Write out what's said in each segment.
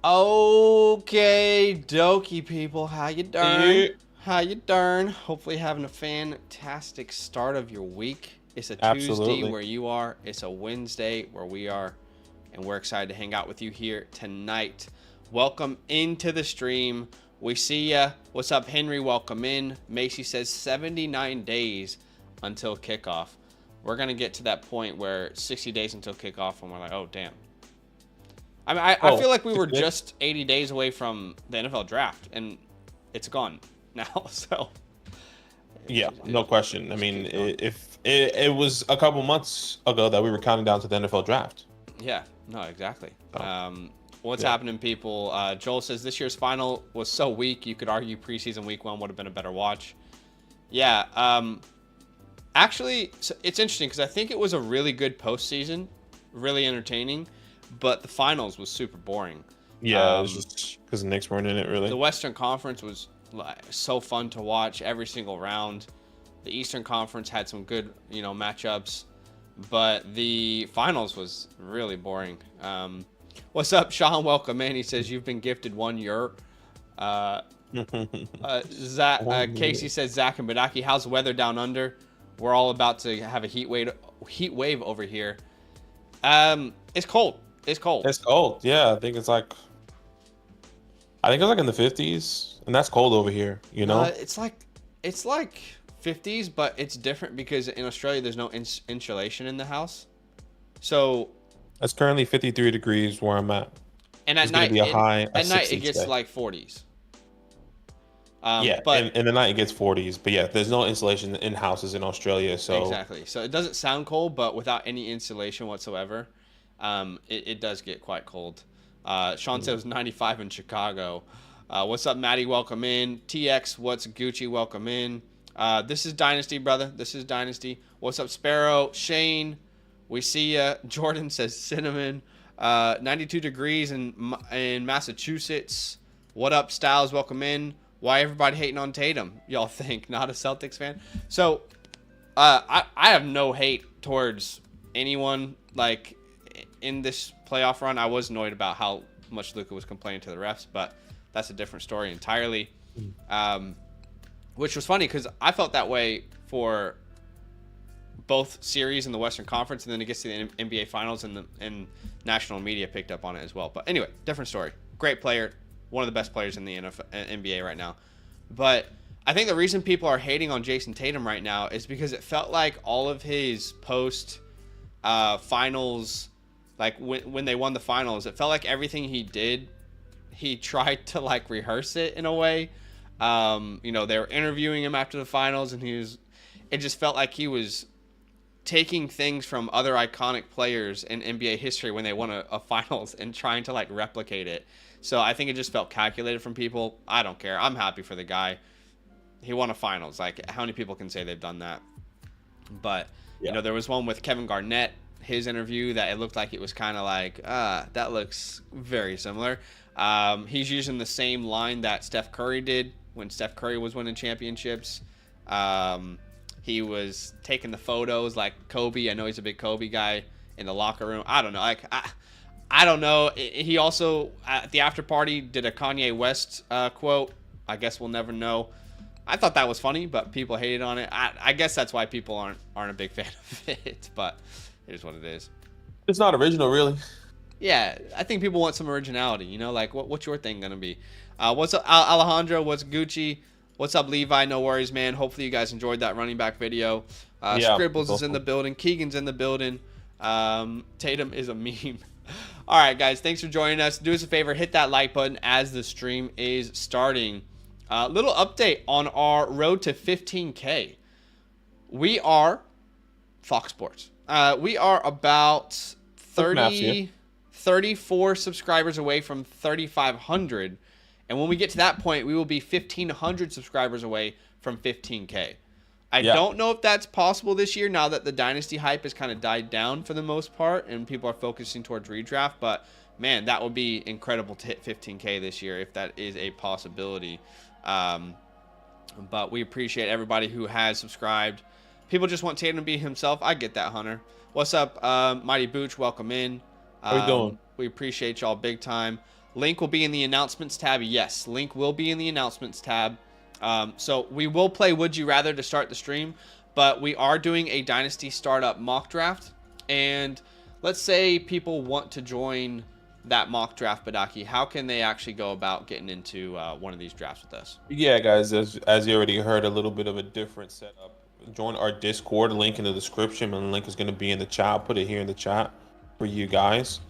Okay, dokie people, how you Yeah, darn? How you darn? Hopefully having a fantastic start of your week. It's a Tuesday absolutely. where you are. It's a Wednesday where we are, and we're excited to hang out with you here tonight. Welcome into the stream. We see ya. What's up, Henry? Welcome in. Macy says 79 days until kickoff. We're gonna get to that point where 60 days until kickoff, and we're like, oh damn. I mean, I Oh, feel like we were 60 days? just 80 days away from the NFL draft, and it's gone now. So Yeah, it no question. I just mean, keeps going. if it was a couple months ago that we were counting down to the NFL draft. Yeah, no, exactly. So, What's yeah. happening, people? Joel says this year's final was so weak, you could argue preseason week one would have been a better watch. Yeah, actually, so it's interesting because I think it was a really good postseason, really entertaining, but the finals was super boring. Yeah, it's just because the Knicks weren't in it, The really. Western Conference was like so fun to watch every single round. The Eastern Conference had some good, matchups, but the finals was really boring. What's up, Sean? Welcome in. He says you've been gifted 1 year. Uh, Zach, Casey says Zach and Badaki, how's the weather down under? We're all about to have a heat wave over here. It's cold. It's cold. It's cold. Yeah, I think it's like in the 50s, and that's cold over here, you know? It's like 50s, but it's different because in Australia there's no insulation in the house. So, It's currently 53 degrees where I'm at. and It's going to be a high of at night it 60 gets to today. like 40s. Yeah, But in the night it gets 40s, but yeah, there's no insulation in houses in Australia, so exactly. So it doesn't sound cold, but without any insulation whatsoever, it does get quite cold. Sean says 95 in Chicago. What's up, Maddie? Welcome in. TX, what's Gucci? Welcome in. This is Dynasty, brother. This is Dynasty. What's up, Sparrow? Shane, we see ya. Jordan says cinnamon. 92 degrees in Massachusetts. What up, Styles? Welcome in. Why everybody hating on Tatum? Y'all think not a Celtics fan? So, I have no hate towards anyone like in this playoff run. I was annoyed about how much Luka was complaining to the refs, but that's a different story entirely. Which was funny because I felt that way for both series in the Western Conference, and then it gets to the NBA Finals, and national media picked up on it as well. But anyway, different story. Great player, one of the best players in the NBA right now. But I think the reason people are hating on Jason Tatum right now is because it felt like all of his post finals, like when they won the finals, it felt like everything he did, he tried to like rehearse it in a way. They were interviewing him after the finals, and it just felt like he was taking things from other iconic players in NBA history when they won a finals and trying to like replicate it. So I think it just felt calculated from people. I don't care. I'm happy for the guy. He won a finals. Like, how many people can say they've done that? But, yeah. there was one with Kevin Garnett, his interview, that it looked like it was kind of like, that looks very similar. He's using the same line that Steph Curry did when Steph Curry was winning championships. He was taking the photos like Kobe. I know he's a big Kobe guy in the locker room. I don't know. I don't know. He also, at the after party, did a Kanye West quote. I guess we'll never know. I thought that was funny, but people hated on it. I guess that's why people aren't a big fan of it, but it is what it is. It's not original, really. Yeah, I think people want some originality. Like what's your thing gonna be? What's up, Alejandro? What's Gucci? What's up, Levi? No worries, man. Hopefully you guys enjoyed that running back video. Yeah, Scribbles is in the building. Keegan's in the building. Tatum is a meme. All right, guys. Thanks for joining us. Do us a favor. Hit that like button as the stream is starting. Little update on our road to 15K. We are Fox Sports. We are about 34 subscribers away from 3,500. And when we get to that point, we will be 1,500 subscribers away from 15K. I don't know if that's possible this year now that the Dynasty hype has kind of died down for the most part and people are focusing towards redraft. But, man, that would be incredible to hit 15K this year if that is a possibility. But we appreciate everybody who has subscribed. People just want Tatum to be himself. I get that, Hunter. What's up, Mighty Booch? Welcome in. How are you doing? We appreciate y'all big time. Link will be in the announcements tab. Yes, link will be in the announcements tab. So we will play Would You Rather to start the stream, but we are doing a Dynasty startup mock draft. And let's say people want to join that mock draft, Badaki. How can they actually go about getting into one of these drafts with us? Yeah, guys, as you already heard, a little bit of a different setup. Join our Discord, link in the description, and the link is going to be in the chat. I'll put it here in the chat for you guys.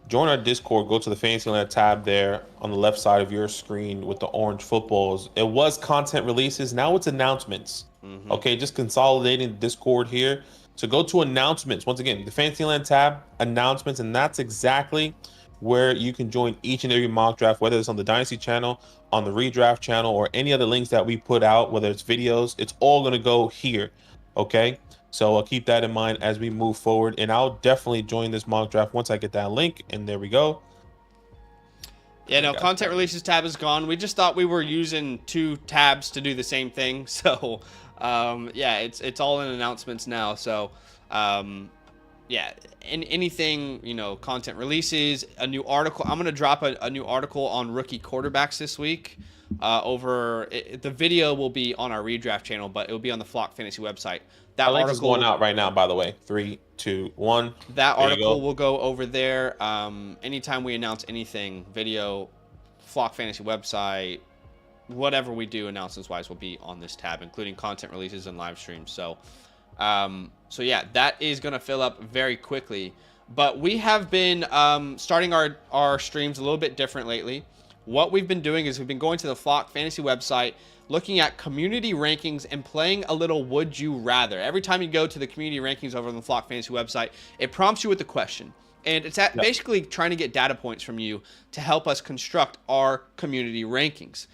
Join our Discord, go to the Fantasyland tab there on the left side of your screen with the orange footballs. It was content releases, now it's announcements. Okay, just consolidating the Discord here. So go to announcements. Once again, the Fantasyland tab, announcements, and that's exactly where you can join each and every mock draft, whether it's on the Dynasty channel, on the redraft channel, or any other links that we put out, whether it's videos, it's all going to go here. Okay, so I'll keep that in mind as we move forward, and I'll definitely join this mock draft once I get that link. And there we go. Yeah, no, content releases tab is gone. We just thought we were using 2 tabs to do the same thing. So, yeah, it's all in announcements now. So, yeah, anything, you know, content releases, a new article. I'm going to drop a new article on rookie quarterbacks this week. The video will be on our redraft channel, but it will be on the Flock Fantasy website. That article is going out right now, by the way. 3, 2, 1. That article will go over there. Anytime we announce anything, video, Flock Fantasy website, whatever we do announcements wise will be on this tab, including content releases and live streams. So, so yeah, that is going to fill up very quickly. But we have been starting our streams a little bit different lately. What we've been doing is we've been going to the Flock Fantasy website, looking at community rankings and playing a little Would You Rather. Every time you go to the community rankings over on the Flock Fantasy website, it prompts you with a question. And it's basically trying to get data points from you to help us construct our community rankings.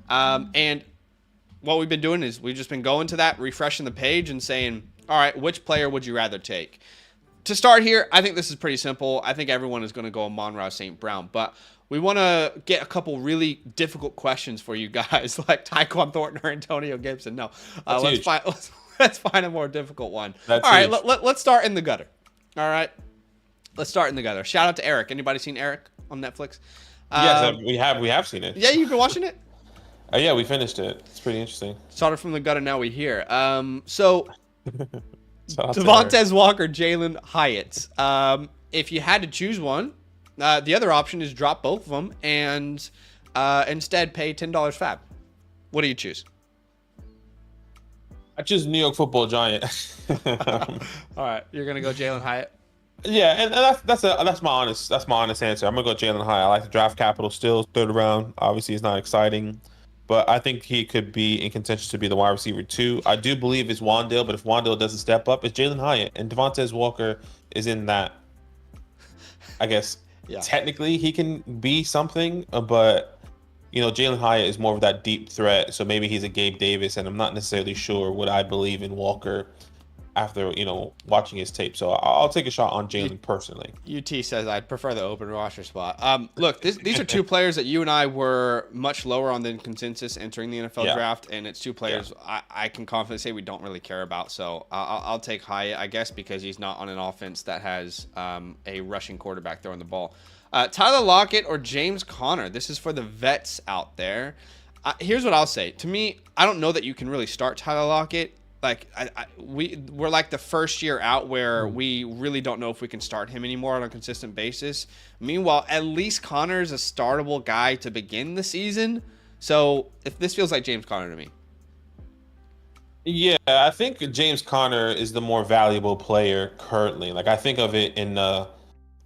And what we've been doing is we've just been going to that, refreshing the page and saying, all right, which player would you rather take? To start here, I think this is pretty simple. I think everyone is going to go Amon-Ra St. Brown, but we want to get a couple really difficult questions for you guys, like Tyquan Thornton or Antonio Gibson. No, let's find a more difficult one. All right, let's start in the gutter. All right, let's start in the gutter. Shout out to Eric. Anybody seen Eric on Netflix? Yes, we have seen it. Yeah, you've been watching it? Yeah, we finished it. It's pretty interesting. Started from the gutter, now we here. So Devontae Walker, Jalen Hyatt. If you had to choose one, the other option is drop both of them and instead pay $10 fab. What do you choose? I choose New York Football Giant. All right, you're gonna go Jalen Hyatt. Yeah, and that's my honest answer. I'm gonna go Jalen Hyatt. I like the draft capital still, 3rd round. Obviously, it's not exciting, but I think he could be in contention to be the wide receiver 2. I do believe it's Wandale, but if Wandale doesn't step up, it's Jalen Hyatt, and Devontae Walker is in that. I guess technically he can be something, but you know, Jalen Hyatt is more of that deep threat. So maybe he's a Gabe Davis, and I'm not necessarily sure what I believe in Walker after, you know, watching his tape. So I'll take a shot on Jalen personally. UT says I'd prefer the open roster spot. Look, these are 2 players that you and I were much lower on than consensus entering the NFL draft, and it's 2 players I can confidently say we don't really care about. So I'll take Hyatt, I guess, because he's not on an offense that has a rushing quarterback throwing the ball. Tyler Lockett or James Conner. This is for the vets out there. Here's what I'll say. To me, I don't know that you can really start Tyler Lockett. Like we're like the first year out where we really don't know if we can start him anymore on a consistent basis. Meanwhile, at least Connor's a startable guy to begin the season. So if this feels like James Conner to me. Yeah, I think James Conner is the more valuable player currently. Like I think of it in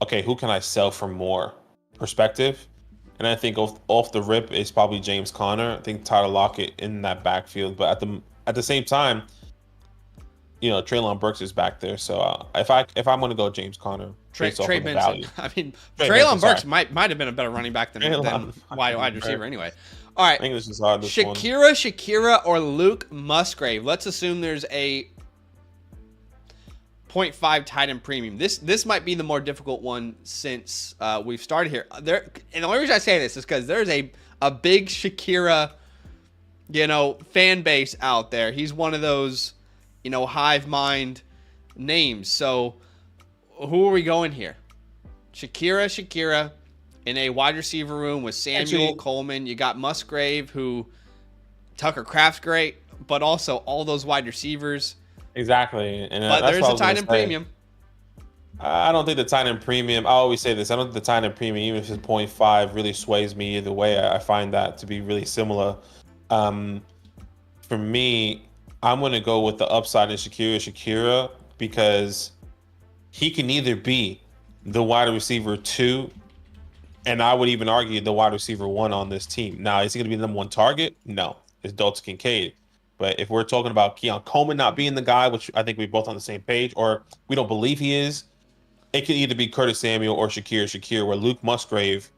okay, who can I sell for more perspective? And I think off the rip is probably James Conner. I think Tyler Lockett in that backfield, but at the same time, you know, Treylon Burks is back there. So if I'm going to go James Conner, Trey Benson. I mean, Treylon Burks might have been a better running back than wide receiver anyway. All right, English is hard. Shakira or Luke Musgrave. Let's assume there's a 0.5 tight end premium. This might be the more difficult one since we've started here. And the only reason I say this is because there's a big Shakira, you know, fan base out there. He's one of those, you know, hive mind names. So who are we going here? Shakira in a wide receiver room with Samuel, Coleman. You got Musgrave, who Tucker Kraft's great, but also all those wide receivers. Exactly. And but there's a tight end premium. I don't think the tight end premium, I always say this, I don't think the tight end premium, even if it's 0.5, really sways me either way. I find that to be really similar. For me, I'm going to go with the upside in Shakira because he can either be the wide receiver 2, and I would even argue the wide receiver 1 on this team. Now, is he going to be the number 1 target? No, it's Dalton Kincaid. But if we're talking about Keon Coleman not being the guy, which I think we're both on the same page, or we don't believe he is, it could either be Curtis Samuel or Shakir, where Luke Musgrave,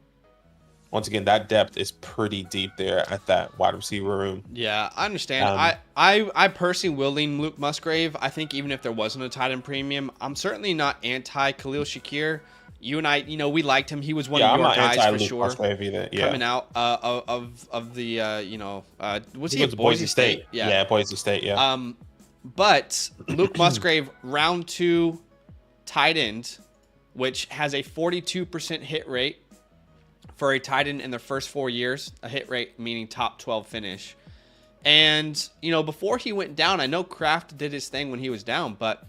once again, that depth is pretty deep there at that wide receiver room. Yeah, I understand. I personally will lean Luke Musgrave. I think even if there wasn't a tight end premium, I'm certainly not anti-Khalil Shakir. You and I, we liked him. He was one of your guys for sure. Coming out of the, was he at Boise State? Yeah, Boise State, yeah. But Luke Musgrave, round 2 tight end, which has a 42% hit rate for a tight end in their first 4 years. A hit rate meaning top 12 finish. And, before he went down, I know Kraft did his thing when he was down, but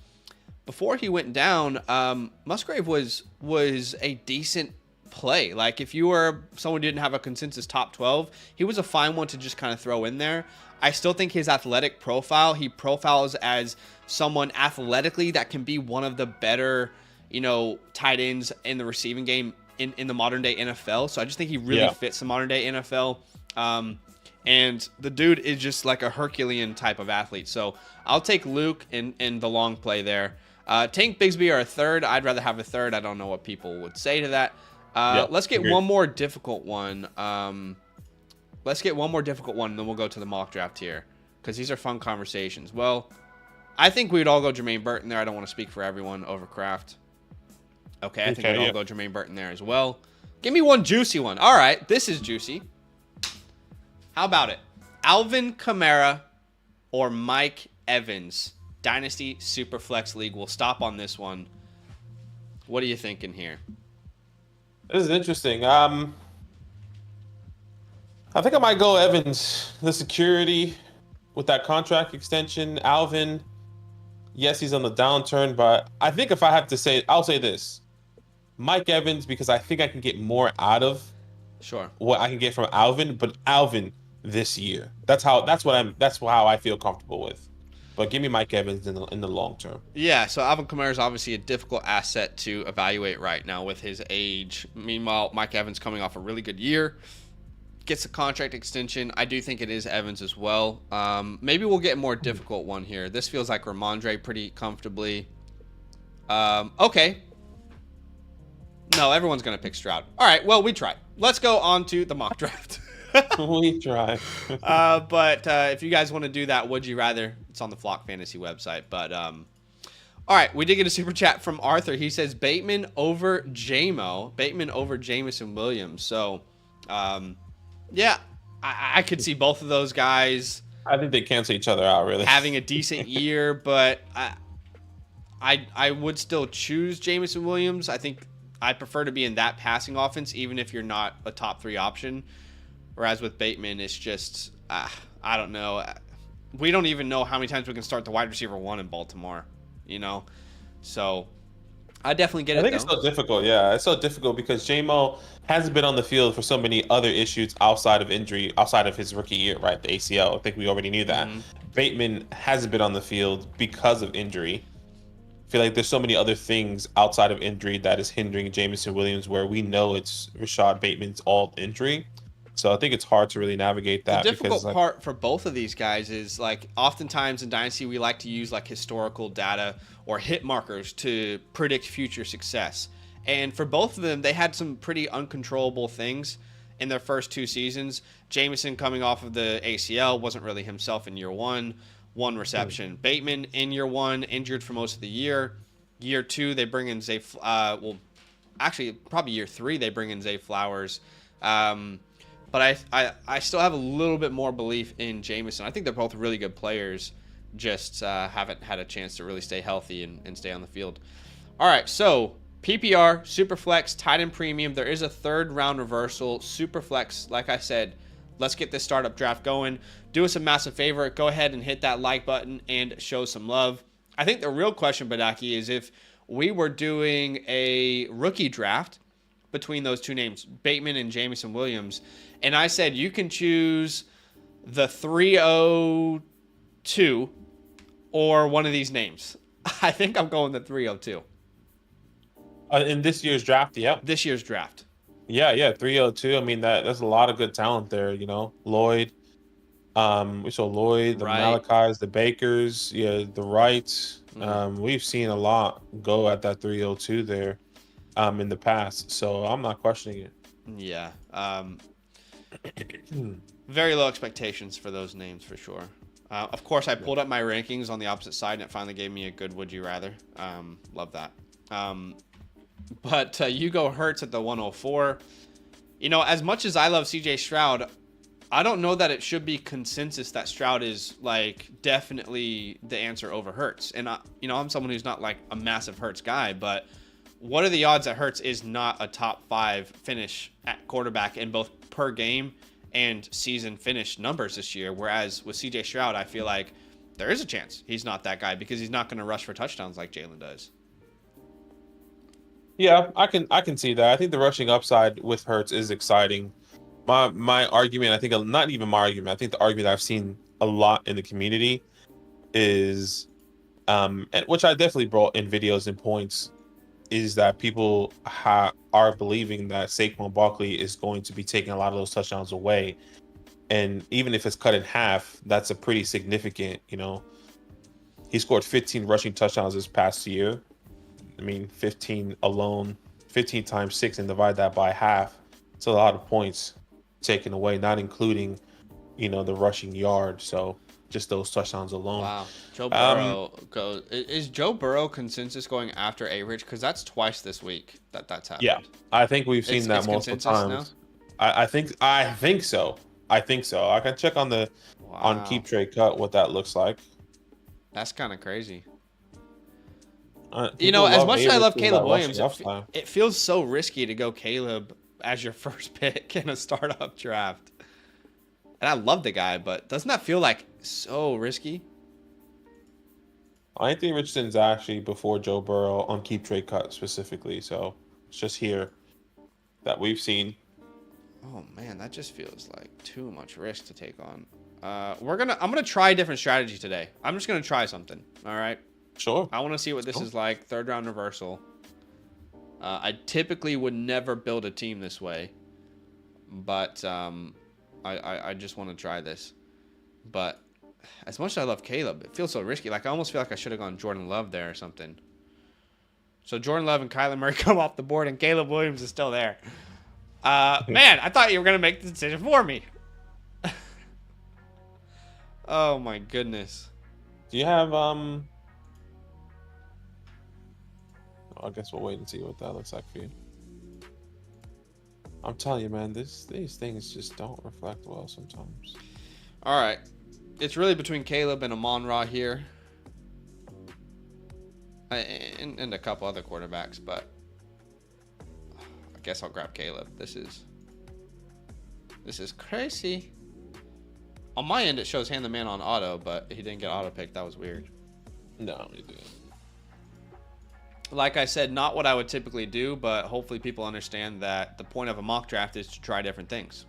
before he went down, Musgrave was a decent play. Like, if you were someone who didn't have a consensus top 12, he was a fine one to just kind of throw in there. I still think his athletic profile, he profiles as someone athletically that can be one of the better, tight ends in the receiving game in the modern day NFL. So I just think he really fits the modern day NFL. And the dude is just like a Herculean type of athlete. So I'll take Luke in the long play there. Tank Bigsby are a third. I'd rather have a third. I don't know what people would say to that. Let's get one more difficult one. Let's get one more difficult one, and then we'll go to the mock draft here, because these are fun conversations. Well, I think we'd all go Jermaine Burton there. I don't want to speak for everyone over Kraft. Okay, I think we'd all go Jermaine Burton there as well. Give me one juicy one. All right, this is juicy. How about it? Alvin Kamara or Mike Evans? Dynasty Superflex League. We'll stop on this one. What are you thinking here? This is interesting. I think I might go Evans. The security with that contract extension. Alvin, yes, he's on the downturn, but I think if I have to say, I'll say this. Mike Evans, because I think I can get more out of what I can get from Alvin, but Alvin this year. That's how I feel comfortable with. But give me Mike Evans in the long term. Yeah, so Alvin Kamara is obviously a difficult asset to evaluate right now with his age. Meanwhile, Mike Evans coming off a really good year, gets a contract extension. I do think it is Evans as well. Maybe we'll get a more difficult one here. This feels like Ramondre pretty comfortably. Okay. No, everyone's going to pick Stroud. All right, well, we tried. Let's go on to the mock draft. We try. But if you guys want to do that, would you rather? It's on the Flock Fantasy website. But all right, we did get a super chat from Arthur. He says Bateman over Jamo, Bateman over Jameson Williams. So, yeah, I could see both of those guys. I think they cancel each other out, really. Having a decent year, but I would still choose Jameson Williams. I think I prefer to be in that passing offense, even if you're not a top 3 option. Whereas with Bateman, it's just, I don't know. We don't even know how many times we can start the wide receiver 1 in Baltimore, So I definitely get it. I think it's so difficult. Yeah, it's so difficult because J-Mo hasn't been on the field for so many other issues outside of injury, outside of his rookie year, right? The ACL. I think we already knew that. Mm-hmm. Bateman hasn't been on the field because of injury. I feel like there's so many other things outside of injury that is hindering Jameson Williams, where we know it's Rashad Bateman's all injury. So I think it's hard to really navigate that. The difficult part for both of these guys is, like, oftentimes in Dynasty, we like to use like historical data or hit markers to predict future success. And for both of them, they had some pretty uncontrollable things in their first 2 seasons. Jameson coming off of the ACL wasn't really himself in year 1 reception. Bateman in year 1, injured for most of the year. Year 2, they bring in Zay, probably year 3, they bring in Zay Flowers. But I still have a little bit more belief in Jameson. I think they're both really good players, just haven't had a chance to really stay healthy and stay on the field. All right, so PPR, Superflex, tight end premium. There is a third round reversal. Superflex, like I said, let's get this startup draft going. Do us a massive favor. Go ahead and hit that like button and show some love. I think the real question, Badaki, is if we were doing a rookie draft between those two names, Bateman and Jamison Williams, and I said you can choose the 302 or one of these names. I think I'm going the 302. In this year's draft, yeah. This year's draft. Yeah, 302. I mean, that's a lot of good talent there, you know. Lloyd, we saw Lloyd, the Right. Malachis, the Bakers, yeah, the Wrights. We've seen a lot go at that 302 there in the past, so I'm not questioning it. Yeah. Very low expectations for those names for sure. Of course, I pulled up my rankings on the opposite side, and it finally gave me a good would you rather. Love that. But you go Hurts at the 104. You know, as much as I love CJ Stroud, I don't know that it should be consensus that Stroud is like definitely the answer over Hurts. And I'm someone who's not like a massive Hurts guy, but what are the odds that Hurts is not a top 5 finish at quarterback in both per game and season finish numbers this year? Whereas with CJ Stroud, I feel like there is a chance he's not that guy because he's not going to rush for touchdowns like Jalen does. Yeah, I can see that. I think the rushing upside with Hurts is exciting. My argument, I think not even my argument. I think the argument I've seen a lot in the community is, and which I definitely brought in videos and points, is that people are believing that Saquon Barkley is going to be taking a lot of those touchdowns away, and even if it's cut in half, that's a pretty significant. You know, he scored 15 rushing touchdowns this past year. I mean, 15 alone, 15 times 6 and divide that by half. It's a lot of points taken away, not including, you know, the rushing yard. So just those touchdowns alone. Wow. Joe Burrow goes. Is Joe Burrow consensus going after A-Rich? Because that's twice this week that's happened. Yeah, I think we've seen that multiple times. I think so. I can check on on Keep Trade Cut what that looks like. That's kind of crazy. You know, as much as I love Caleb Williams, it feels so risky to go Caleb as your first pick in a startup draft. And I love the guy, but doesn't that feel like so risky? Anthony Richardson's actually before Joe Burrow on Keep Trade Cut specifically, so it's just here that we've seen. Oh man, that just feels like too much risk to take on. I'm gonna try a different strategy today. I'm just gonna try something. All right. Sure. I want to see what this is like. Third round reversal. I typically would never build a team this way, but I just want to try this. But as much as I love Caleb, it feels so risky. Like I almost feel like I should have gone Jordan Love there or something. So Jordan Love and Kyler Murray come off the board, and Caleb Williams is still there. Man, I thought you were gonna make the decision for me. Oh my goodness. Do you have I guess we'll wait and see what that looks like for you. I'm telling you, man, these things just don't reflect well sometimes. All right. It's really between Caleb and Amon-Ra here. And a couple other quarterbacks, but I guess I'll grab Caleb. This is crazy. On my end, it shows hand the man on auto, but he didn't get auto picked. That was weird. No, he didn't. Like I said, not what I would typically do, but hopefully people understand that the point of a mock draft is to try different things.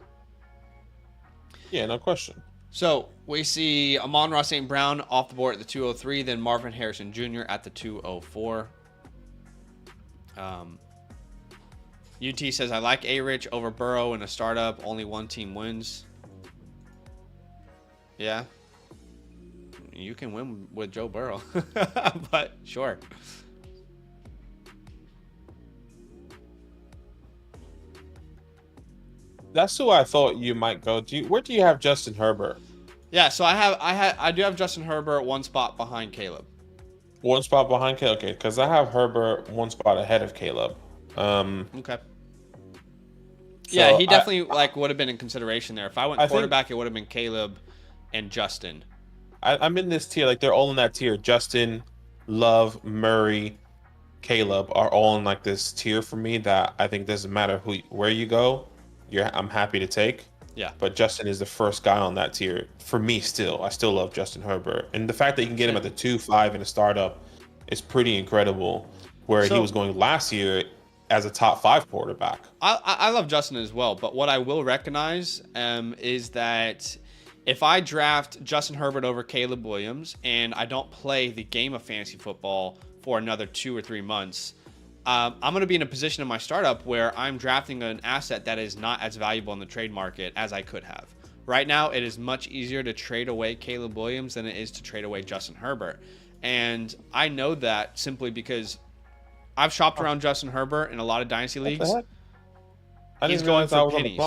Yeah, no question. So we see Amon-Ra St. Brown off the board at the 203, then Marvin Harrison Jr. at the 204. UT says, I like A-Rich over Burrow in a startup. Only one team wins. Yeah. You can win with Joe Burrow. But sure. That's who I thought you might go. Where do you have Justin Herbert? Yeah, so I do have Justin Herbert one spot behind Caleb. One spot behind Caleb, okay, because I have Herbert one spot ahead of Caleb. Okay. So yeah, he definitely would have been in consideration there. If I went quarterback, it would have been Caleb and Justin. I'm in this tier, like they're all in that tier. Justin, Love, Murray, Caleb are all in like this tier for me that I think doesn't matter where you go, I'm happy to take. Yeah. But Justin is the first guy on that tier for me still. I still love Justin Herbert. And the fact that you can get him at the 2-5 in a startup is pretty incredible. Where he was going last year as a top 5 quarterback. I love Justin as well, but what I will recognize is that if I draft Justin Herbert over Caleb Williams and I don't play the game of fantasy football for another 2 or 3 months, I'm going to be in a position in my startup where I'm drafting an asset that is not as valuable in the trade market as I could have. Right now, it is much easier to trade away Caleb Williams than it is to trade away Justin Herbert. And I know that simply because I've shopped around Justin Herbert in a lot of Dynasty leagues. He's going for pennies.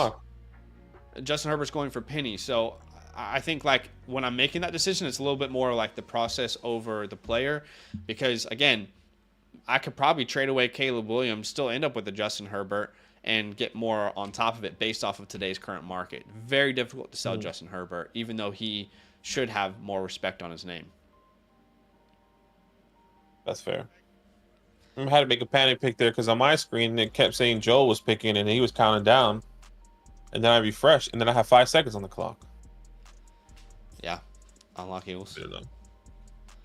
Justin Herbert's going for pennies. So I think like when I'm making that decision, it's a little bit more like the process over the player. Because again, I could probably trade away Caleb Williams, still end up with the Justin Herbert, and get more on top of it based off of today's current market. Very difficult to sell Justin Herbert, even though he should have more respect on his name. That's fair. I had to make a panic pick there because on my screen it kept saying Joel was picking and he was counting down, and then I refreshed and then I have 5 seconds on the clock. Yeah, unlucky. I mean,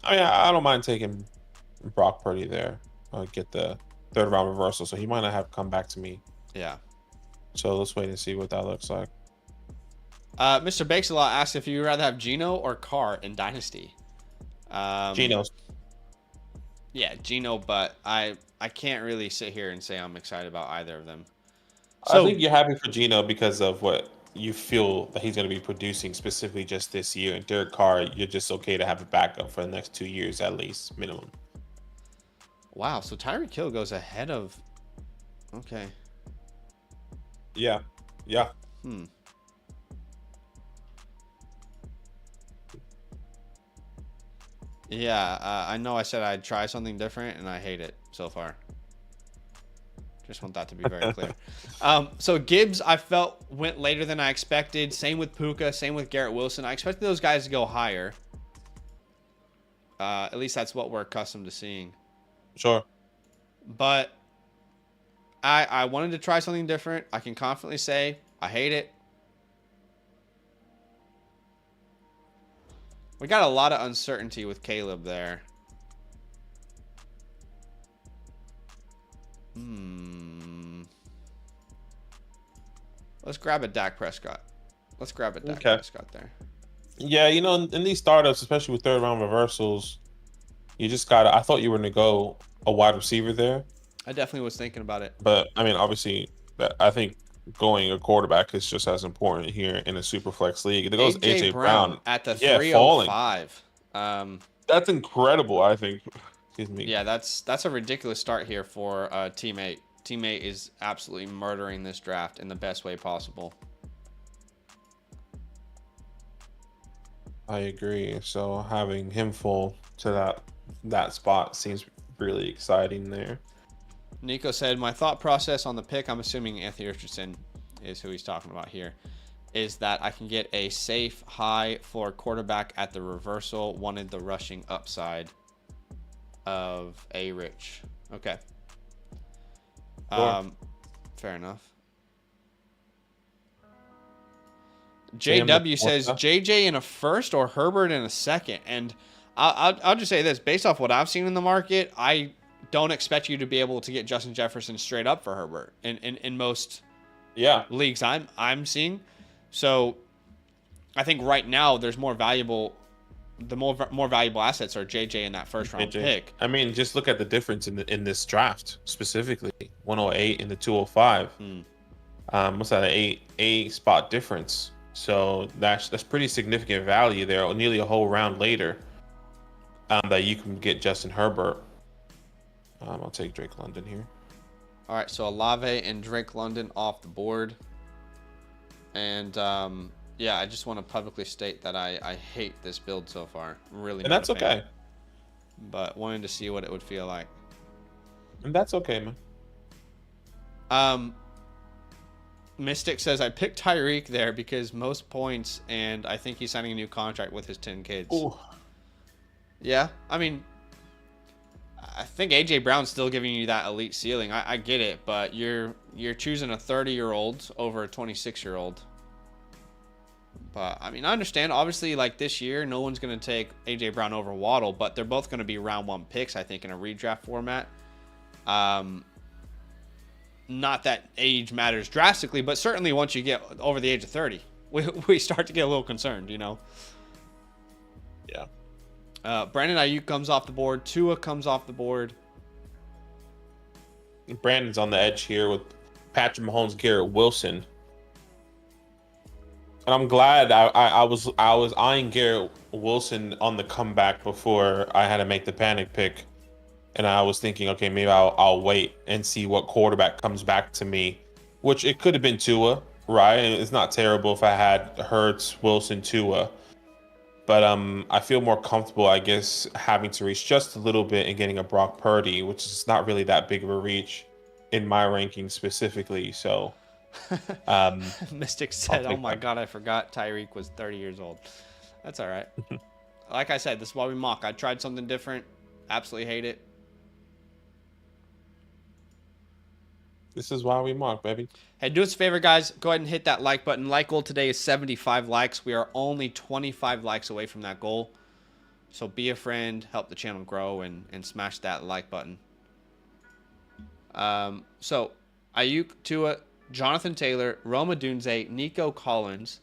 I don't mind taking Brock Purdy there. I'll get the 3rd round reversal, so he might not have come back to me. Yeah. So let's wait and see what that looks like. Mr. Bakes-a-Lot asked if you'd rather have Geno or Carr in Dynasty. Geno's. Yeah, Geno, but I can't really sit here and say I'm excited about either of them. So, I think you're happy for Geno because of what you feel that he's going to be producing specifically just this year. And Derek Carr, you're just okay to have a backup for the next 2 years at least, minimum. Wow, so Tyreek Hill goes ahead of... Okay. Yeah. Yeah. Yeah, I know I said I'd try something different, and I hate it so far. Just want that to be very clear. So Gibbs, I felt, went later than I expected. Same with Puka. Same with Garrett Wilson. I expected those guys to go higher. At least that's what we're accustomed to seeing. Sure. But I wanted to try something different. I can confidently say I hate it. We got a lot of uncertainty with Caleb there. Let's grab a Dak Prescott. Prescott there. Yeah, you know, in these startups, especially with 3rd round reversals, you just gotta. I thought you were gonna go a wide receiver there. I definitely was thinking about it. But I mean, obviously, I think going a quarterback is just as important here in a super flex league. It goes AJ Brown at the 305. That's incredible, I think. Excuse me. Yeah, that's a ridiculous start here for teammate. Teammate is absolutely murdering this draft in the best way possible. I agree. So having him fall to that spot seems really exciting there. Nico said, my thought process on the pick, I'm assuming Anthony Richardson is who he's talking about here, is that I can get a safe, high floor quarterback at the reversal. Wanted the rushing upside of a Rich. Okay. Sure. Fair enough. JW says JJ in a first or Herbert in a second. And I'll just say this. Based off what I've seen in the market, I don't expect you to be able to get Justin Jefferson straight up for Herbert in most leagues I'm seeing. So I think right now there's more valuable assets are JJ in that first round pick. I mean, just look at the difference in this draft specifically. 108 and the 205. What's that? An 8 spot difference. So that's pretty significant value there. Nearly a whole round later, that you can get Justin Herbert. I'll take Drake London here. All right, so Olave and Drake London off the board. And yeah, I just want to publicly state that I hate this build so far. Really, and that's okay. But wanted to see what it would feel like. And that's okay, man. Mystic says I picked Tyreek there because most points, and I think he's signing a new contract with his 10 kids. Ooh. Yeah, I mean, I think AJ Brown's still giving you that elite ceiling. I get it, but you're choosing a 30-year-old over a 26-year-old. But I mean, I understand. Obviously, like this year, no one's going to take AJ Brown over Waddle, but they're both going to be round 1 picks, I think, in a redraft format. Not that age matters drastically, but certainly once you get over the age of 30, we start to get a little concerned, you know. Yeah. Brandon Ayuk comes off the board. Tua comes off the board. Brandon's on the edge here with Patrick Mahomes, Garrett Wilson. And I'm glad I was eyeing Garrett Wilson on the comeback before I had to make the panic pick. And I was thinking, okay, maybe I'll wait and see what quarterback comes back to me, which it could have been Tua, right? It's not terrible if I had Hurts, Wilson, Tua. But I feel more comfortable, I guess, having to reach just a little bit and getting a Brock Purdy, which is not really that big of a reach in my ranking specifically. So, Mystic said, "Oh my God, I forgot Tyreek was 30 years old." That's all right. Like I said, this is why we mock. I tried something different. Absolutely hate it. This is why we mock, baby. Hey, do us a favor, guys. Go ahead and hit that like button. Like goal today is 75 likes. We are only 25 likes away from that goal. So be a friend, help the channel grow, and smash that like button. So Ayuk, Tua, Jonathan Taylor, Roma Dunze, Nico Collins.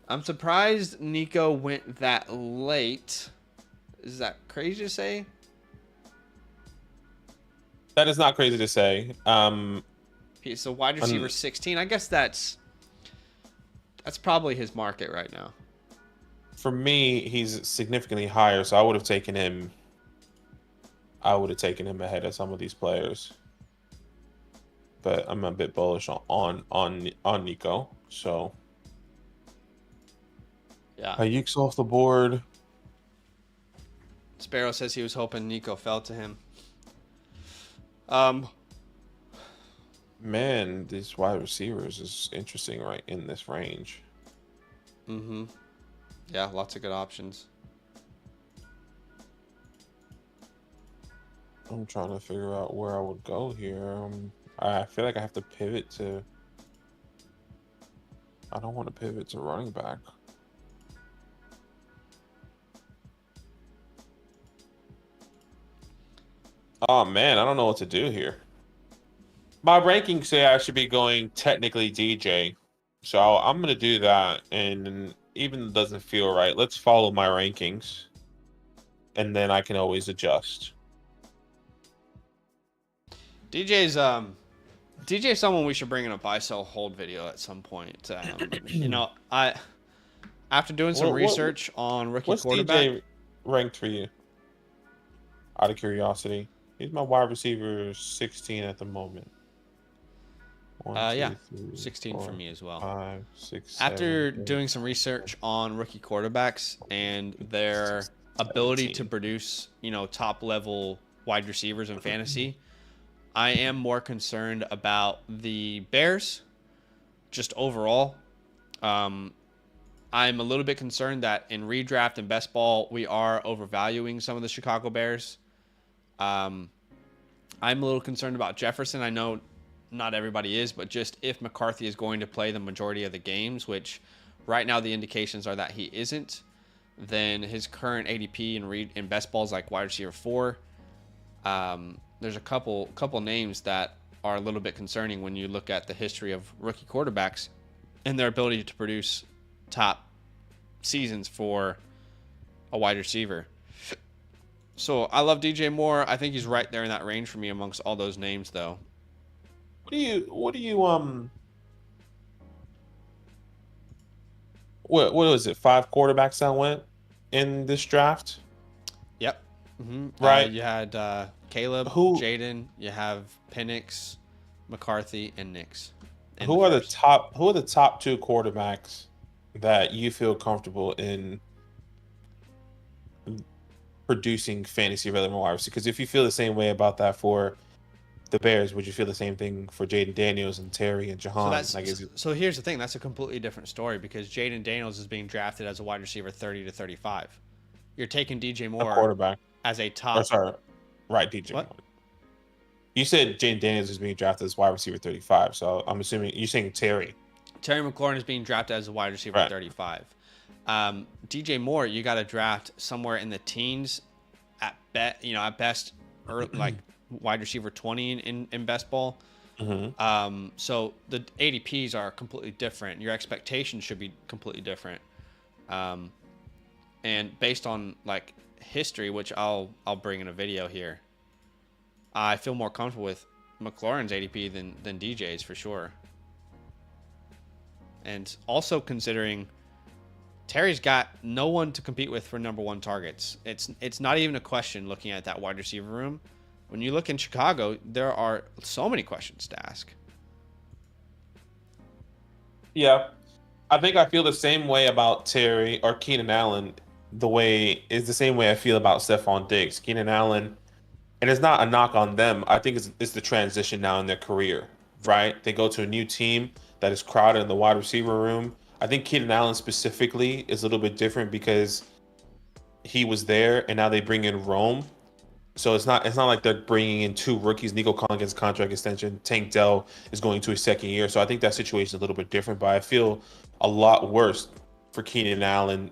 I'm surprised Nico went that late. Is that crazy to say? That is not crazy to say. He's a wide receiver 16. I guess that's probably his market right now. For me, he's significantly higher, so I would have taken him. I would have taken him ahead of some of these players. But I'm a bit bullish on Nico. So yeah, Ayuk's off the board. Sparrow says he was hoping Nico fell to him. Man, these wide receivers is interesting right in this range. Mm-hmm. Yeah, lots of good options. I'm trying to figure out where I would go here. I feel like I have to pivot to... I don't want to pivot to running back. Oh, man, I don't know what to do here. My rankings say I should be going technically DJ. So I'm going to do that. And even if it doesn't feel right, let's follow my rankings. And then I can always adjust. DJ's someone we should bring in a buy, sell, hold video at some point. You know, after doing some research on rookie quarterback. DJ ranked for you? Out of curiosity. He's my wide receiver 16 at the moment. 16 4, for me as well. 5, 6, After 7, 8, doing some research on rookie quarterbacks and their ability to produce, you know, top level wide receivers in fantasy, I am more concerned about the Bears just overall. I'm a little bit concerned that in redraft and best ball, we are overvaluing some of the Chicago Bears. I'm a little concerned about Jefferson. I know not everybody is, but just if McCarthy is going to play the majority of the games, which right now the indications are that he isn't, then his current ADP in best balls like wide receiver 4. There's a couple names that are a little bit concerning when you look at the history of rookie quarterbacks and their ability to produce top seasons for a wide receiver. So I love DJ Moore. I think he's right there in that range for me amongst all those names, though. What do you what was it? 5 quarterbacks that went in this draft? Yep. Mm-hmm. Right. You had Caleb, Jaden. You have Penix, McCarthy, and Nix. Who are the top 2 quarterbacks that you feel comfortable in producing fantasy relevant wide receivers? Because if you feel the same way about that for the Bears, would you feel the same thing for Jaden Daniels and Terry and Jahan? So here's the thing. That's a completely different story because Jaden Daniels is being drafted as a wide receiver 30 to 35. You're taking DJ Moore quarterback as a Or top. sorry, right, DJ What? Moore. You said Jane Daniels is being drafted as wide receiver 35, so I'm assuming you're saying Terry. Terry McLaurin is being drafted as a wide receiver Right. 35. DJ Moore, you got to draft somewhere in the teens at best, or like wide receiver 20 in best ball. So the ADPs are completely different. Your expectations should be completely different. And based on like history, which I'll bring in a video here, I feel more comfortable with McLaurin's ADP than DJ's for sure. And also considering Terry's got no one to compete with for number one targets. It's not even a question looking at that wide receiver room. When you look in Chicago, there are so many questions to ask. Yeah. I think I feel the same way about Terry or Keenan Allen. The same way I feel about Stephon Diggs. Keenan Allen, and it's not a knock on them. I think it's the transition now in their career, right? They go to a new team that is crowded in the wide receiver room. I think Keenan Allen specifically is a little bit different because he was there and now they bring in Rome. So it's not like they're bringing in two rookies. Nico Collins gets a contract extension. Tank Dell is going to his second year. So I think that situation is a little bit different, but I feel a lot worse for Keenan Allen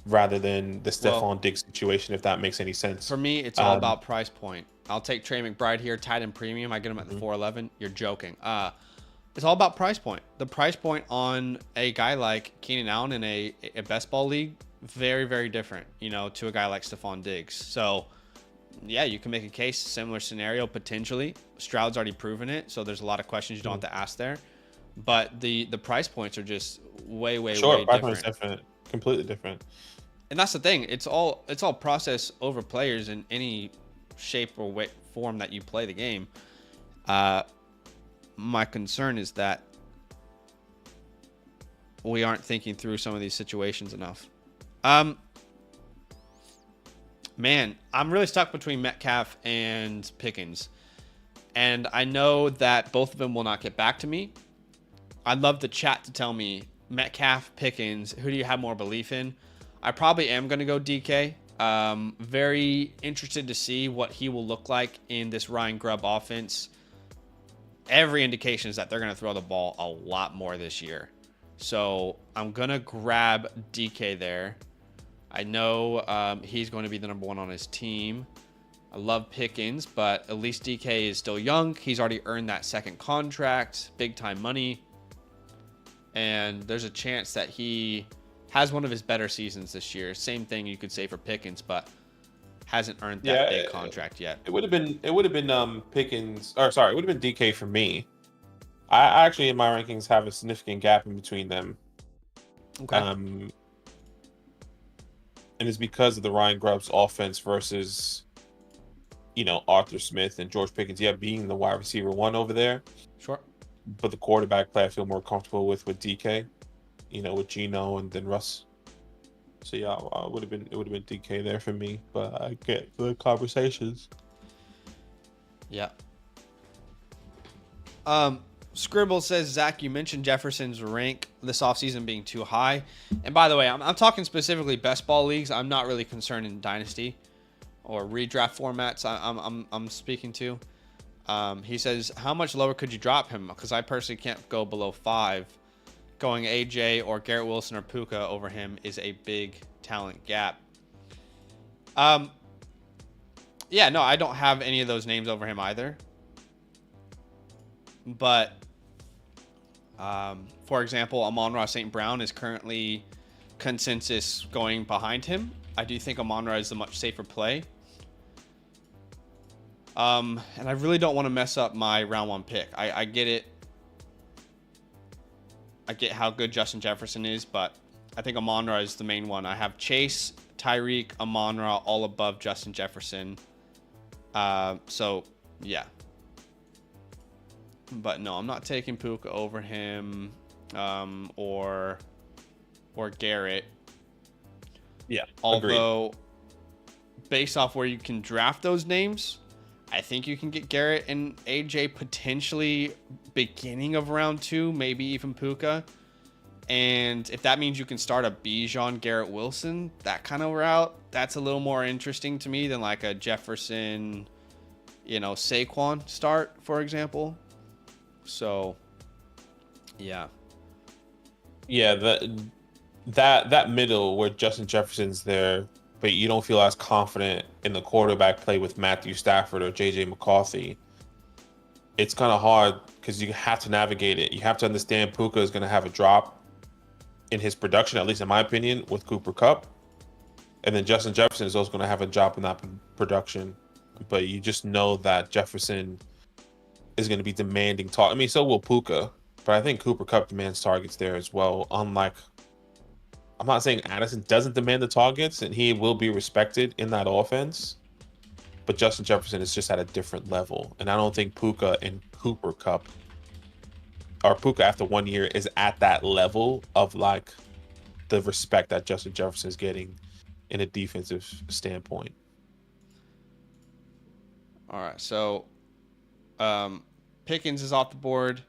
rather than the Stephon Diggs situation, if that makes any sense. For me, it's all about price point. I'll take Trey McBride here, tight end premium. I get him at the 411. You're joking. It's all about price point. The price point on a guy like Keenan Allen in a best ball league, very, very different, to a guy like Stephon Diggs. So, yeah, you can make a case, similar scenario potentially. Stroud's already proven it, so there's a lot of questions you don't have to ask there. But the price points are just way Sure, price different. point is different, completely different. And that's the thing. It's all process over players in any shape or form that you play the game. My concern is that we aren't thinking through some of these situations enough. Man, I'm really stuck between Metcalf and Pickens. And I know that both of them will not get back to me. I'd love the chat to tell me, Metcalf, Pickens, who do you have more belief in? I probably am going to go DK. Very interested to see what he will look like in this Ryan Grubb offense. Every indication is that they're going to throw the ball a lot more this year. So I'm going to grab DK there. I know he's going to be the number one on his team. I love Pickens, but at least DK is still young. He's already earned that second contract, big time money. And there's a chance that he has one of his better seasons this year. Same thing you could say for Pickens, but hasn't earned that big contract yet. It would have been Pickens, or sorry, it would have been DK for me. I actually in my rankings have a significant gap in between them. Okay. And it's because of the Ryan Grubb's offense versus, Arthur Smith and George Pickens. Yeah, being the wide receiver one over there. Sure. But the quarterback play I feel more comfortable with DK, with Geno and then Russ. So yeah, it would have been DK there for me, but I get the conversations. Yeah. Scribble says, Zach, you mentioned Jefferson's rank this offseason being too high. And by the way, I'm talking specifically best ball leagues. I'm not really concerned in Dynasty or redraft formats. I'm speaking to. He says, how much lower could you drop him? Because I personally can't go below 5. Going AJ or Garrett Wilson or Puka over him is a big talent gap. Yeah, no, I don't have any of those names over him either. But, for example, Amon-Ra St. Brown is currently consensus going behind him. I do think Amon-Ra is the much safer play. And I really don't want to mess up my round 1 pick. I get it. I get how good Justin Jefferson is, but I think Amon-Ra is the main one. I have Chase, Tyreek, Amon-Ra all above Justin Jefferson. So, yeah. But no, I'm not taking Puka over him or Garrett. Yeah. Although, agreed. Based off where you can draft those names, I think you can get Garrett and AJ potentially beginning of round 2, maybe even Puka. And if that means you can start a Bijan, Garrett Wilson, that kind of route, that's a little more interesting to me than like a Jefferson, Saquon start, for example. So, yeah. Yeah, that middle where Justin Jefferson's there, but you don't feel as confident in the quarterback play with Matthew Stafford or JJ McCarthy. It's kind of hard because you have to navigate it. You have to understand Puka is going to have a drop in his production, at least in my opinion, with Cooper Kupp. And then Justin Jefferson is also going to have a drop in that production. But you just know that Jefferson is going to be demanding I mean, so will Puka. But I think Cooper Kupp demands targets there as well. Unlike, I'm not saying Addison doesn't demand the targets, and he will be respected in that offense. But Justin Jefferson is just at a different level. And I don't think Puka and Cooper Kupp, or Puka after 1 year, is at that level of like the respect that Justin Jefferson is getting in a defensive standpoint. All right, so Pickens is off the board.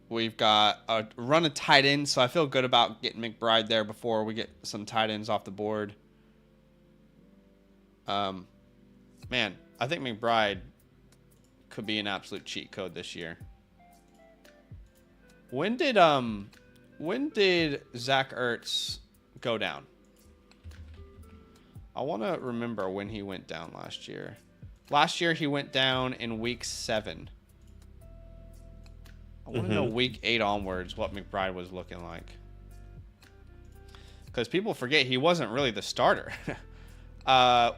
We've got a run of tight ends, so I feel good about getting McBride there before we get some tight ends off the board. Man, I think McBride could be an absolute cheat code this year. When did Zach Ertz go down? I want to remember when he went down last year. Last year he went down in week 7. I want to know week 8 onwards what McBride was looking like. Because people forget he wasn't really the starter.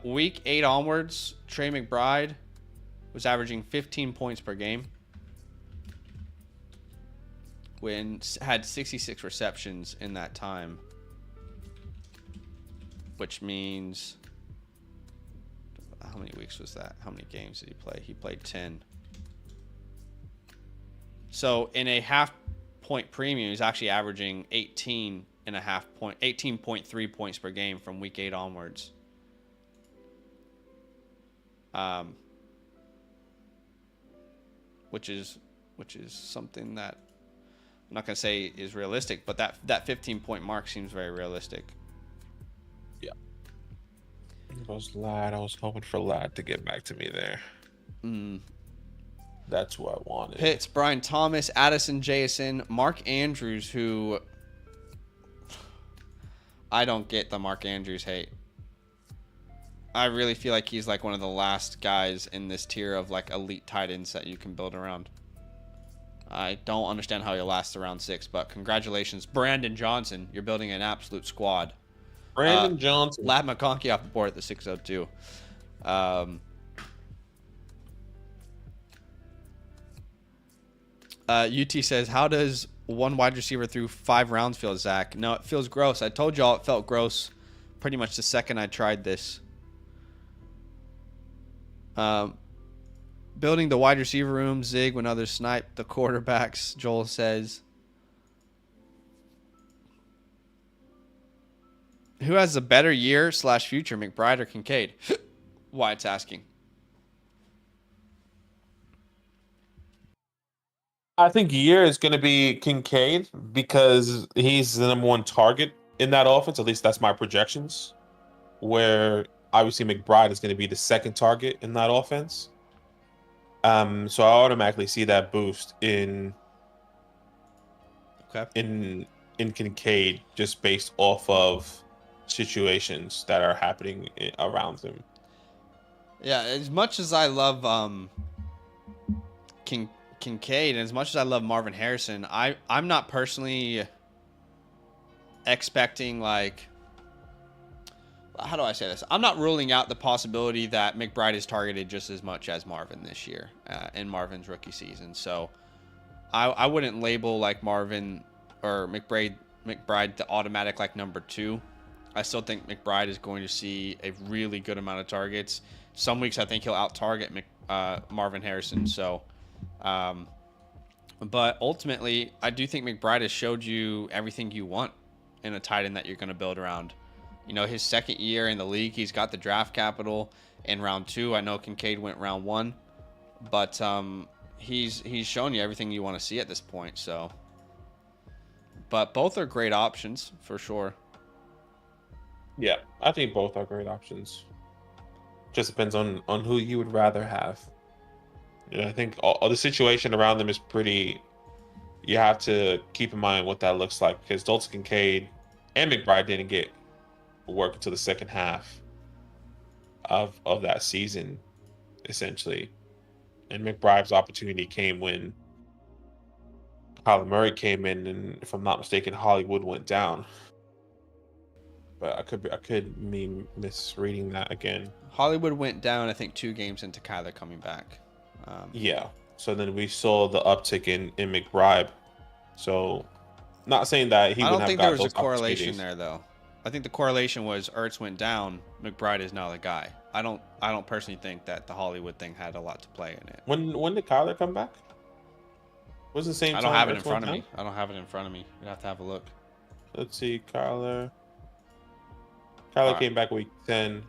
Week 8 onwards, Trey McBride was averaging 15 points per game. Had 66 receptions in that time. Which means... How many weeks was that? How many games did he play? He played 10. So in a half-point premium, he's actually averaging 18.3 points per game from week 8 onwards. Which is something that I'm not gonna say is realistic, but that 15-point mark seems very realistic. Yeah. I was hoping for Lad to get back to me there. That's what I wanted. Pitts, Brian Thomas, Addison Jason, Mark Andrews, who I don't get the Mark Andrews hate. I really feel like he's like one of the last guys in this tier of like elite tight ends that you can build around. I don't understand how he lasts around 6, but congratulations, Brandon Johnson. You're building an absolute squad. Brandon Johnson. Lad McConkey off the board at the 602. UT says, how does one wide receiver through 5 rounds feel, Zach? No, it feels gross. I told y'all it felt gross pretty much the second I tried this. Building the wide receiver room, zig when others snipe the quarterbacks, Joel says. Who has a better year / future, McBride or Kincaid? Why it's asking. I think year is going to be Kincaid because he's the number 1 target in that offense. At least that's my projections. Where obviously McBride is going to be the 2nd target in that offense. So I automatically see that boost in Kincaid just based off of situations that are happening around him. Yeah, as much as I love Kincaid and as much as I love Marvin Harrison, I'm not personally expecting like, how do I say this? I'm not ruling out the possibility that McBride is targeted just as much as Marvin this year in Marvin's rookie season. So I wouldn't label like Marvin or McBride the automatic like number 2. I still think McBride is going to see a really good amount of targets. Some weeks I think he'll out-target Marvin Harrison. So, but ultimately, I do think McBride has showed you everything you want in a tight end that you're going to build around. You know, his 2nd year in the league, he's got the draft capital in round 2. I know Kincaid went round 1, but he's shown you everything you want to see at this point. So, but both are great options for sure. Yeah, I think both are great options. Just depends on who you would rather have. And I think all the situation around them is pretty. You have to keep in mind what that looks like because Dalton Kincaid and McBride didn't get work until the second half of that season, essentially. And McBride's opportunity came when Kyler Murray came in, and if I'm not mistaken, Hollywood went down. But I could mean misreading that again. Hollywood went down, I think, 2 games into Kyler coming back. Yeah. So then we saw the uptick in McBride. So, not saying that he I wouldn't don't have think got there was those a correlation opportunities. there, though. I think the correlation was Ertz went down, McBride is now the guy. I don't personally think that the Hollywood thing had a lot to play in it. When did Kyler come back? Was the same I time don't have it Ertz in front went of me. down? I don't have it in front of me. You'd have to have a look. Let's see, Kyler. All right. Came back week 10.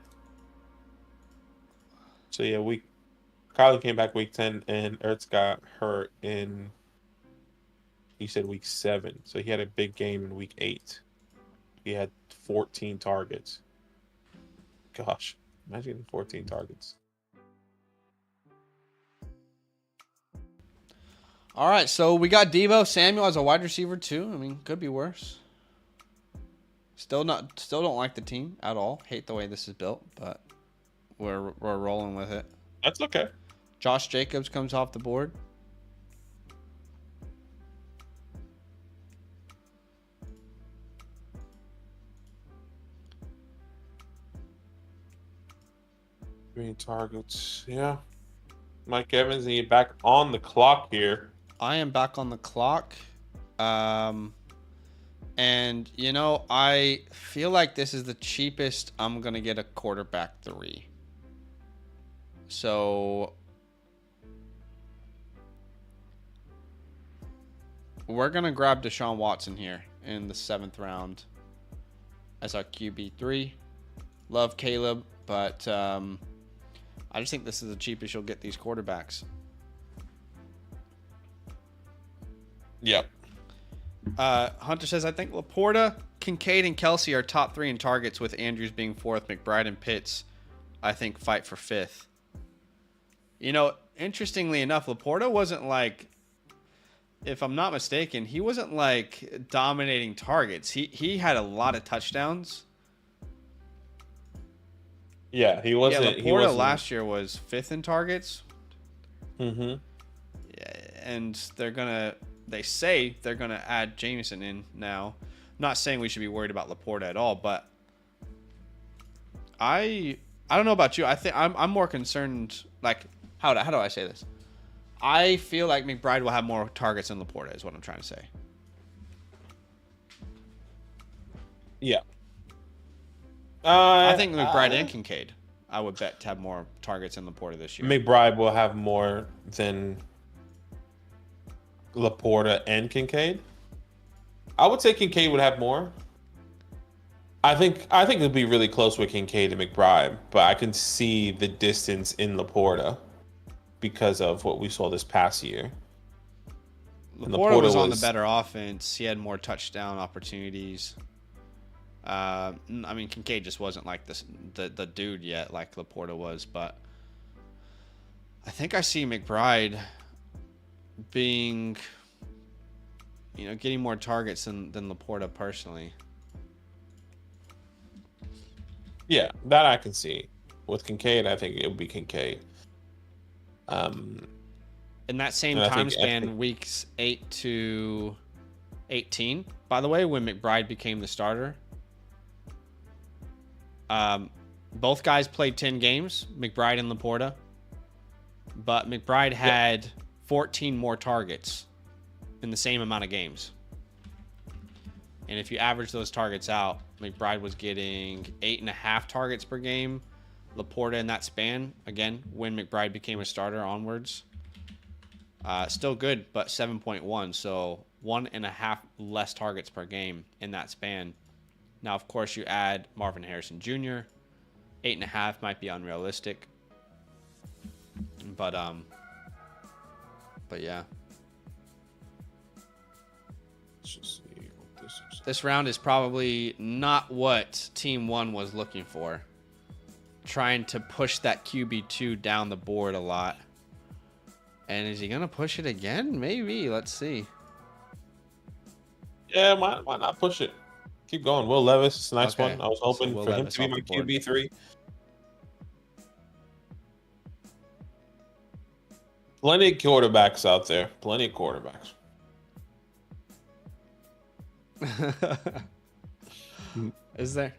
So yeah, Kyler came back week 10 and Ertz got hurt in he said week 7. So he had a big game in week 8. He had 14 targets. Gosh, imagine 14 targets. All right, so we got Deebo Samuel as a wide receiver too. I mean, could be worse. Still don't like the team at all. Hate the way this is built, but we're rolling with it. That's okay. Josh Jacobs comes off the board. Green targets. Yeah. Mike Evans, and you back on the clock here. I am back on the clock. And, you know, I feel like this is the cheapest I'm going to get a quarterback 3. So we're going to grab Deshaun Watson here in the 7th round as our QB3. Love Caleb, but I just think this is the cheapest you'll get these quarterbacks. Yep. Hunter says, I think Laporta, Kincaid, and Kelsey are top 3 in targets, with Andrews being 4th. McBride and Pitts, I think, fight for 5th. You know, interestingly enough, Laporta wasn't like, if I'm not mistaken, he wasn't like dominating targets. He had a lot of touchdowns. Yeah, he wasn't. Yeah, Laporta last year was 5th in targets. Mm-hmm. Yeah, and they say they're gonna add Jameson in now. I'm not saying we should be worried about Laporta at all, but I don't know about you. I think I'm more concerned. Like, how do I say this? I feel like McBride will have more targets than Laporta, is what I'm trying to say. Yeah. I think McBride and Kincaid, I would bet, to have more targets than Laporta this year. McBride will have more than Laporta and Kincaid. I would say Kincaid would have more. I think it'll be really close with Kincaid and McBride, but I can see the distance in Laporta because of what we saw this past year. Laporta was on the better offense. He had more touchdown opportunities. I mean, Kincaid just wasn't like the dude yet, like Laporta was. But I think I see McBride being, you know, getting more targets than Laporta personally. Yeah, that I can see. With Kincaid, I think it would be Kincaid. In that same time span, weeks 8 to 18, by the way, when McBride became the starter, both guys played 10 games, McBride and Laporta, but McBride had 14 more targets in the same amount of games. And if you average those targets out, McBride was getting 8.5 targets per game. Laporta in that span, again, when McBride became a starter onwards, still good, but 7.1. So 1.5 less targets per game in that span. Now, of course, you add Marvin Harrison Jr. 8.5 might be unrealistic. But yeah. Let's just see what This round is probably not what Team 1 was looking for. Trying to push that QB2 down the board a lot. And is he going to push it again? Maybe. Let's see. Yeah, why not push it? Keep going. Will Levis, it's a nice Okay. one. I was hoping So for him Levis to be off my the board. QB3. Plenty of quarterbacks out there. Plenty of quarterbacks. Is there?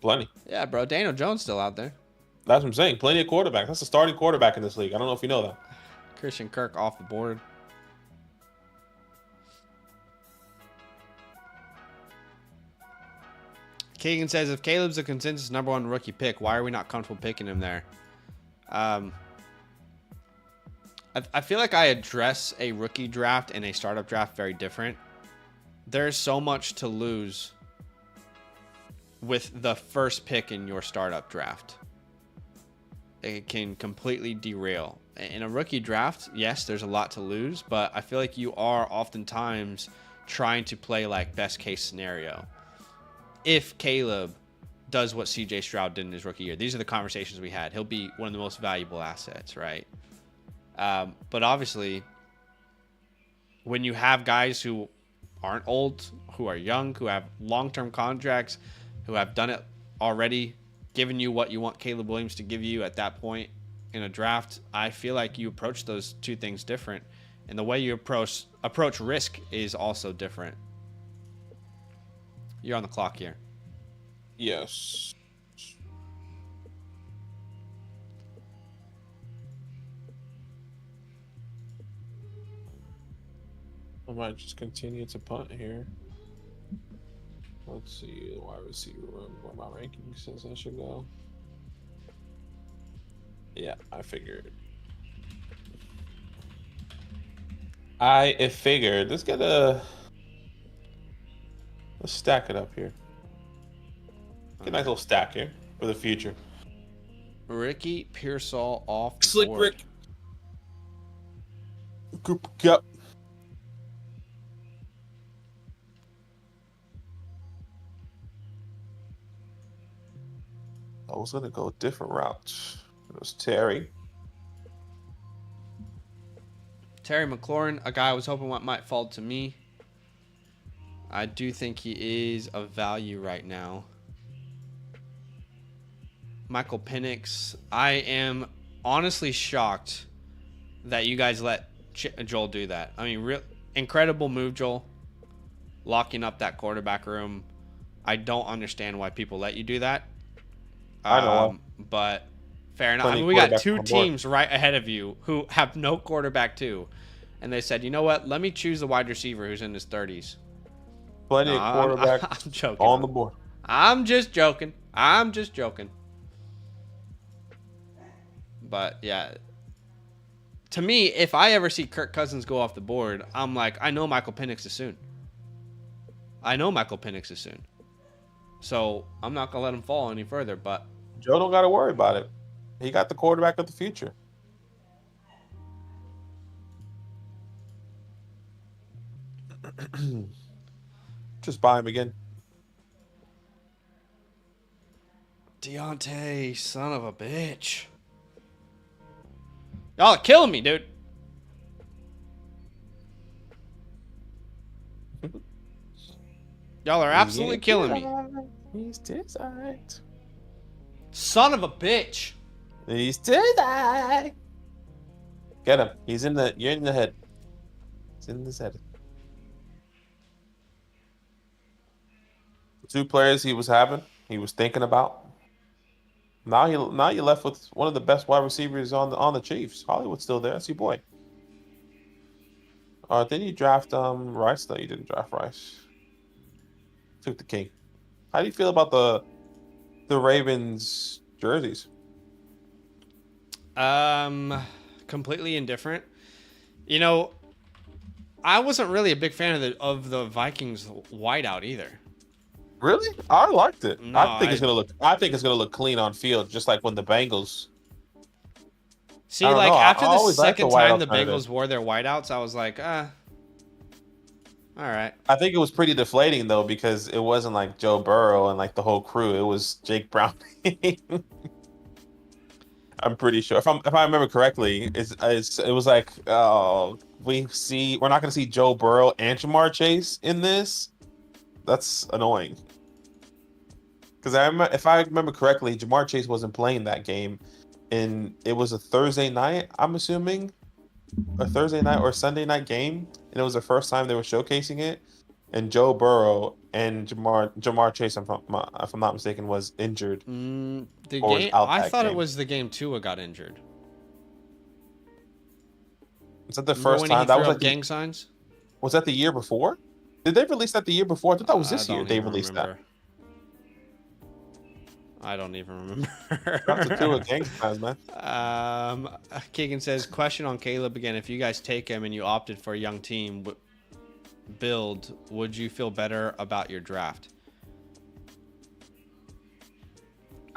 Plenty. Yeah, bro. Daniel Jones still out there. That's what I'm saying. Plenty of quarterbacks. That's the starting quarterback in this league. I don't know if you know that. Christian Kirk off the board. Keegan says, if Caleb's a consensus #1 rookie pick, why are we not comfortable picking him there? I feel like I address a rookie draft and a startup draft very different. There's so much to lose with the first pick in your startup draft. It can completely derail. In a rookie draft, yes, there's a lot to lose, but I feel like you are oftentimes trying to play like best case scenario. If Caleb does what CJ Stroud did in his rookie year, these are the conversations we had. He'll be one of the most valuable assets, right? But obviously, when you have guys who aren't old, who are young, who have long-term contracts, who have done it already, given you what you want Caleb Williams to give you at that point in a draft, I feel like you approach those two things different. And the way you approach risk is also different. You're on the clock here. Yes. I might just continue to punt here. Let's see the wide receiver room where my ranking says I should go. Yeah, I figured. Let's stack it up here. Get a nice little stack here for the future. Ricky Pearsall off the Slick board. Rick. Cooper Cup. I was gonna go a different route. It was Terry. Terry McLaurin, a guy I was hoping what might fall to me. I do think he is of value right now. Michael Penix. I am honestly shocked that you guys let Joel do that. I mean, incredible move, Joel. Locking up that quarterback room. I don't understand why people let you do that. I know. But fair enough. Plenty I mean, we got quarterbacks two on board. teams right ahead of you who have no quarterback too. And they said, you know what? Let me choose the wide receiver who's in his 30s. Plenty of quarterbacks I'm joking. on the board. I'm just joking. But yeah, to me, if I ever see Kirk Cousins go off the board, I'm like, I know Michael Penix is soon. So I'm not gonna let him fall any further. But Joe don't got to worry about it. He got the quarterback of the future. Just buy him again. Deontay, son of a bitch. Y'all are killing me, dude. Y'all are absolutely killing me. He's designed. Son of a bitch. He's designed. Get him. You're in the head. He's in his head. The two players he was thinking about. Now you're left with one of the best wide receivers on the Chiefs. Hollywood's still there. That's your boy. Didn't you draft Rice? No, you didn't draft Rice. Took the king. How do you feel about the Ravens jerseys? Completely indifferent. You know, I wasn't really a big fan of the Vikings whiteout either. Really? I liked it. No, I think it's gonna look clean on field, just like when the Bengals. See, I don't like know. after I the always liked the second white time the alternative. Bengals wore their whiteouts, I was like, All right. I think it was pretty deflating though because it wasn't like Joe Burrow and like the whole crew. It was Jake Brown. I'm pretty sure if I remember correctly, it was like we're not gonna see Joe Burrow and Jamar Chase in this. That's annoying. Because if I remember correctly, Jamar Chase wasn't playing that game, and it was a Thursday night. I'm assuming a Thursday night or Sunday night game, and it was the first time they were showcasing it. And Joe Burrow and Jamar Chase, if I'm not mistaken, was injured The or was game. out I that thought it game. was the game Tua got injured. Was that the Remember first when time? he That threw was up like gang signs? was that the year before? Did they release that the year before? I thought that was this year. Don't They even released remember. I don't even remember. that. That's the two of gang signs, man. Keegan says, question on Caleb again. If you guys take him and you opted for a young team build, would you feel better about your draft?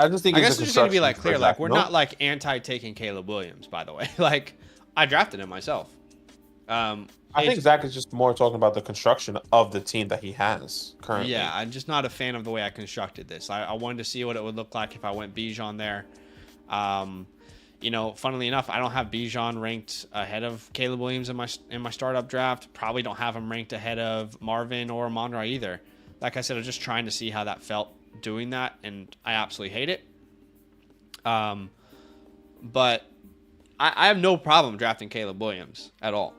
I just think I it's guess a it's just going to be construction like clear. for Like Zach. we're Nope. not like anti-taking Caleb Williams, by the way. Like I drafted him myself. I think Zach is just more talking about the construction of the team that he has currently. Yeah, I'm just not a fan of the way I constructed this. I wanted to see what it would look like if I went Bijan there. You know, funnily enough, I don't have Bijan ranked ahead of Caleb Williams in my startup draft. Probably don't have him ranked ahead of Marvin or Amon-Ra either. Like I said, I was just trying to see how that felt doing that, and I absolutely hate it. But I have no problem drafting Caleb Williams at all.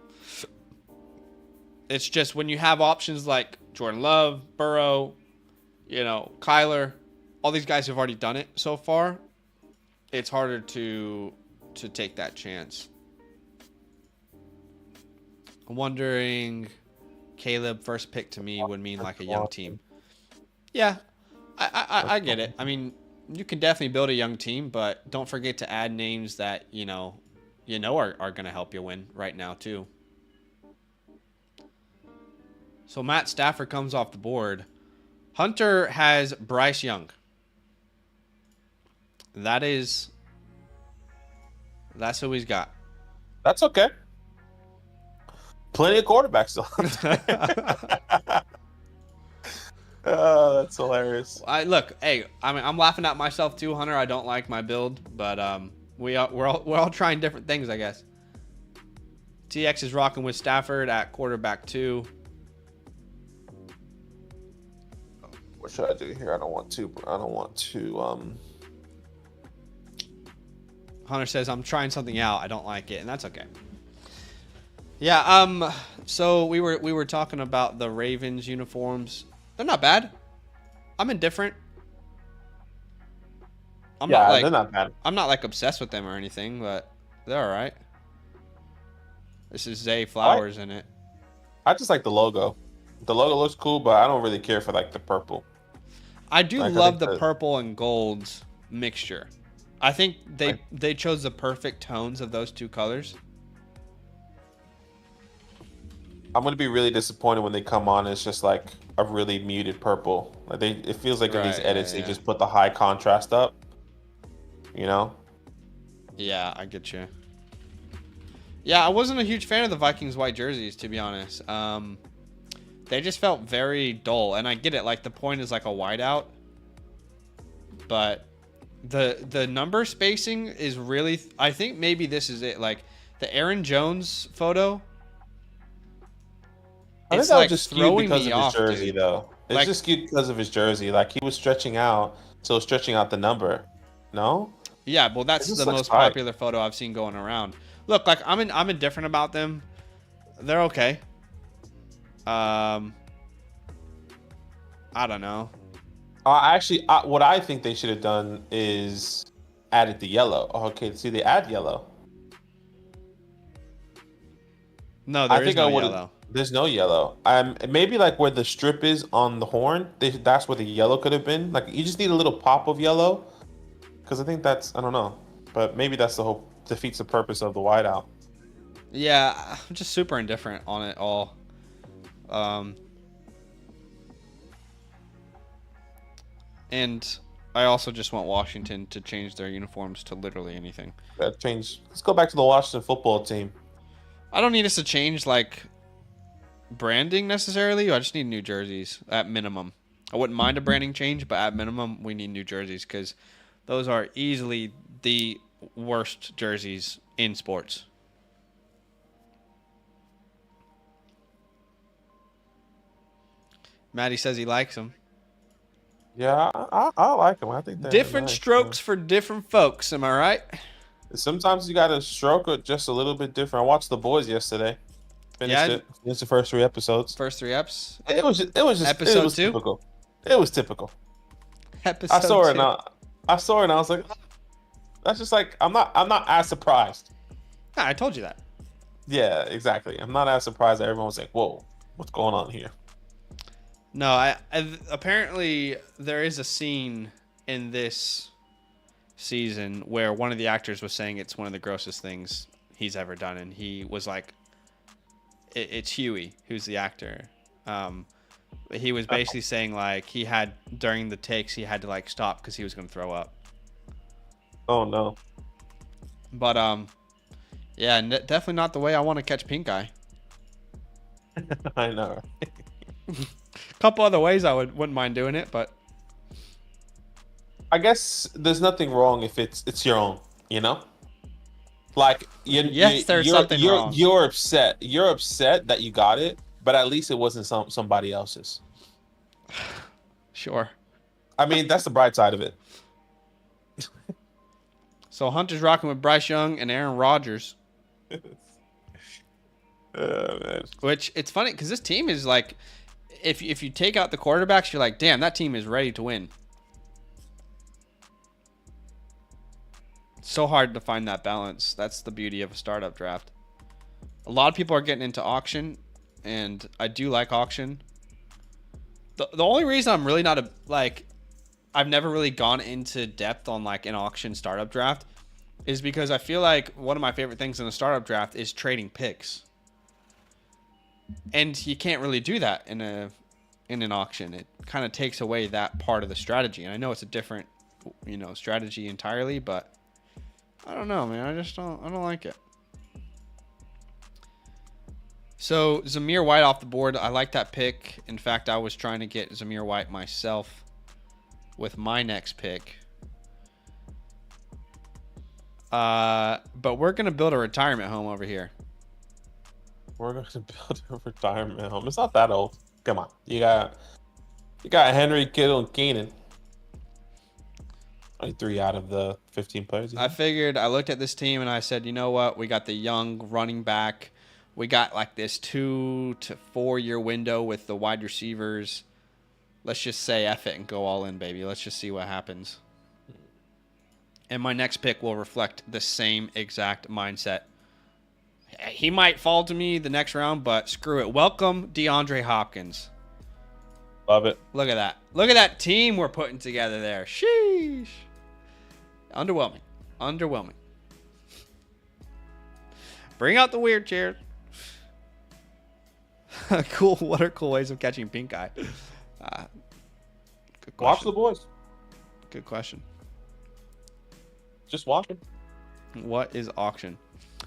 It's just when you have options like Jordan Love, Burrow, you know, Kyler, all these guys have already done it so far. It's harder to take that chance. I'm wondering, Caleb first pick to me would mean like a young team. Yeah, I get it. I mean, you can definitely build a young team, but don't forget to add names that you know are going to help you win right now too. So Matt Stafford comes off the board. Hunter has Bryce Young. That's who he's got. That's okay. Plenty of quarterbacks still. That's hilarious. I'm laughing at myself too, Hunter. I don't like my build, but we're all trying different things, I guess. TX is rocking with Stafford at quarterback 2. What should I do here? I don't want to. Hunter says I'm trying something out. I don't like it, and that's okay. Yeah. So we were talking about the Ravens uniforms. They're not bad. I'm indifferent. They're not bad. I'm not like obsessed with them or anything, but they're all right. This is Zay Flowers in it. I just like the logo. The logo looks cool, but I don't really care for like the purple. I do love the purple and gold mixture. I think they chose the perfect tones of those two colors. I'm gonna be really disappointed when they come on. It's just like a really muted purple. Like it feels like in these edits they just put the high contrast up. You know? Yeah, I get you. Yeah, I wasn't a huge fan of the Vikings white jerseys, to be honest. They just felt very dull, and I get it. Like the point is like a whiteout, but the number spacing is really. I think maybe this is it. Like the Aaron Jones photo. I think that was just skewed because of his jersey, though. It's just skewed because of his jersey. Like he was stretching out, so stretching out the number. No. Yeah, well, that's the most popular photo I've seen going around. Look, like I'm indifferent about them. They're okay. I don't know. Actually, what I think they should have done is added the yellow. Okay, see, they add yellow. No, there is no yellow. There's no yellow. Maybe like where the strip is on the horn, that's where the yellow could have been. Like you just need a little pop of yellow, because I think I don't know, but maybe that's defeats the purpose of the whiteout. Yeah, I'm just super indifferent on it all. And I also just want Washington to change their uniforms to literally anything. Let's go back to the Washington football team. I don't need us to change like branding necessarily. I just need new jerseys at minimum. I wouldn't mind a branding change, but at minimum, we need new jerseys because those are easily the worst jerseys in sports. Maddie says he likes them. Yeah, I like them. I think they're Different nice, strokes for different folks. Am I right? Sometimes you got to stroke it just a little bit different. I watched The Boys yesterday. Finished Yeah. it. Finished the first 3 episodes. First 3 eps. It Episode was 2? typical. It was typical. Episode I saw it 2. now. I saw it and I was like, that's just like I'm not as surprised. I told you that. Yeah, exactly. I'm not as surprised that everyone was like, whoa, what's going on here? No, apparently there is a scene in this season where one of the actors was saying it's one of the grossest things he's ever done, and he was like, it's Huey, who's the actor. He was basically saying like he had during the takes he had to like stop because he was going to throw up. Oh no. But yeah, definitely not the way I want to catch pink eye. I know. A couple other ways I wouldn't mind doing it, but I guess there's nothing wrong if it's your own, you know? Like there's something wrong. You're upset. You're upset that you got it, but at least it wasn't somebody else's. Sure. I mean, that's the bright side of it. So Hunter's rocking with Bryce Young and Aaron Rodgers. Man. Which it's funny because this team is like, if you take out the quarterbacks, you're like, damn, that team is ready to win. It's so hard to find that balance. That's the beauty of a startup draft. A lot of people are getting into auction, and I do like auction. The only reason I'm really not I've never really gone into depth on like an auction startup draft is because I feel like one of my favorite things in a startup draft is trading picks. And you can't really do that in an auction. It kind of takes away that part of the strategy. And I know it's a different, strategy entirely, but I don't know, man. I don't like it. So Zamir White off the board. I like that pick. In fact, I was trying to get Zamir White myself with my next pick. But we're going to build a retirement home over here. We're going to build a retirement home. It's not that old. Come on. You got Henry, Kittle, and Keenan. Only 3 out of the 15 players. I looked at this team and I said, you know what? We got the young running back. We got like this 2 to 4 year window with the wide receivers. Let's just say F it and go all in, baby. Let's just see what happens. And my next pick will reflect the same exact mindset. He might fall to me the next round, but screw it. Welcome, DeAndre Hopkins. Love it. Look at that. Look at that team we're putting together there. Sheesh. Underwhelming. Bring out the weird chairs. Cool. What are cool ways of catching pink eye? Good question. Watch the boys. Good question. Just watch them. What is auction?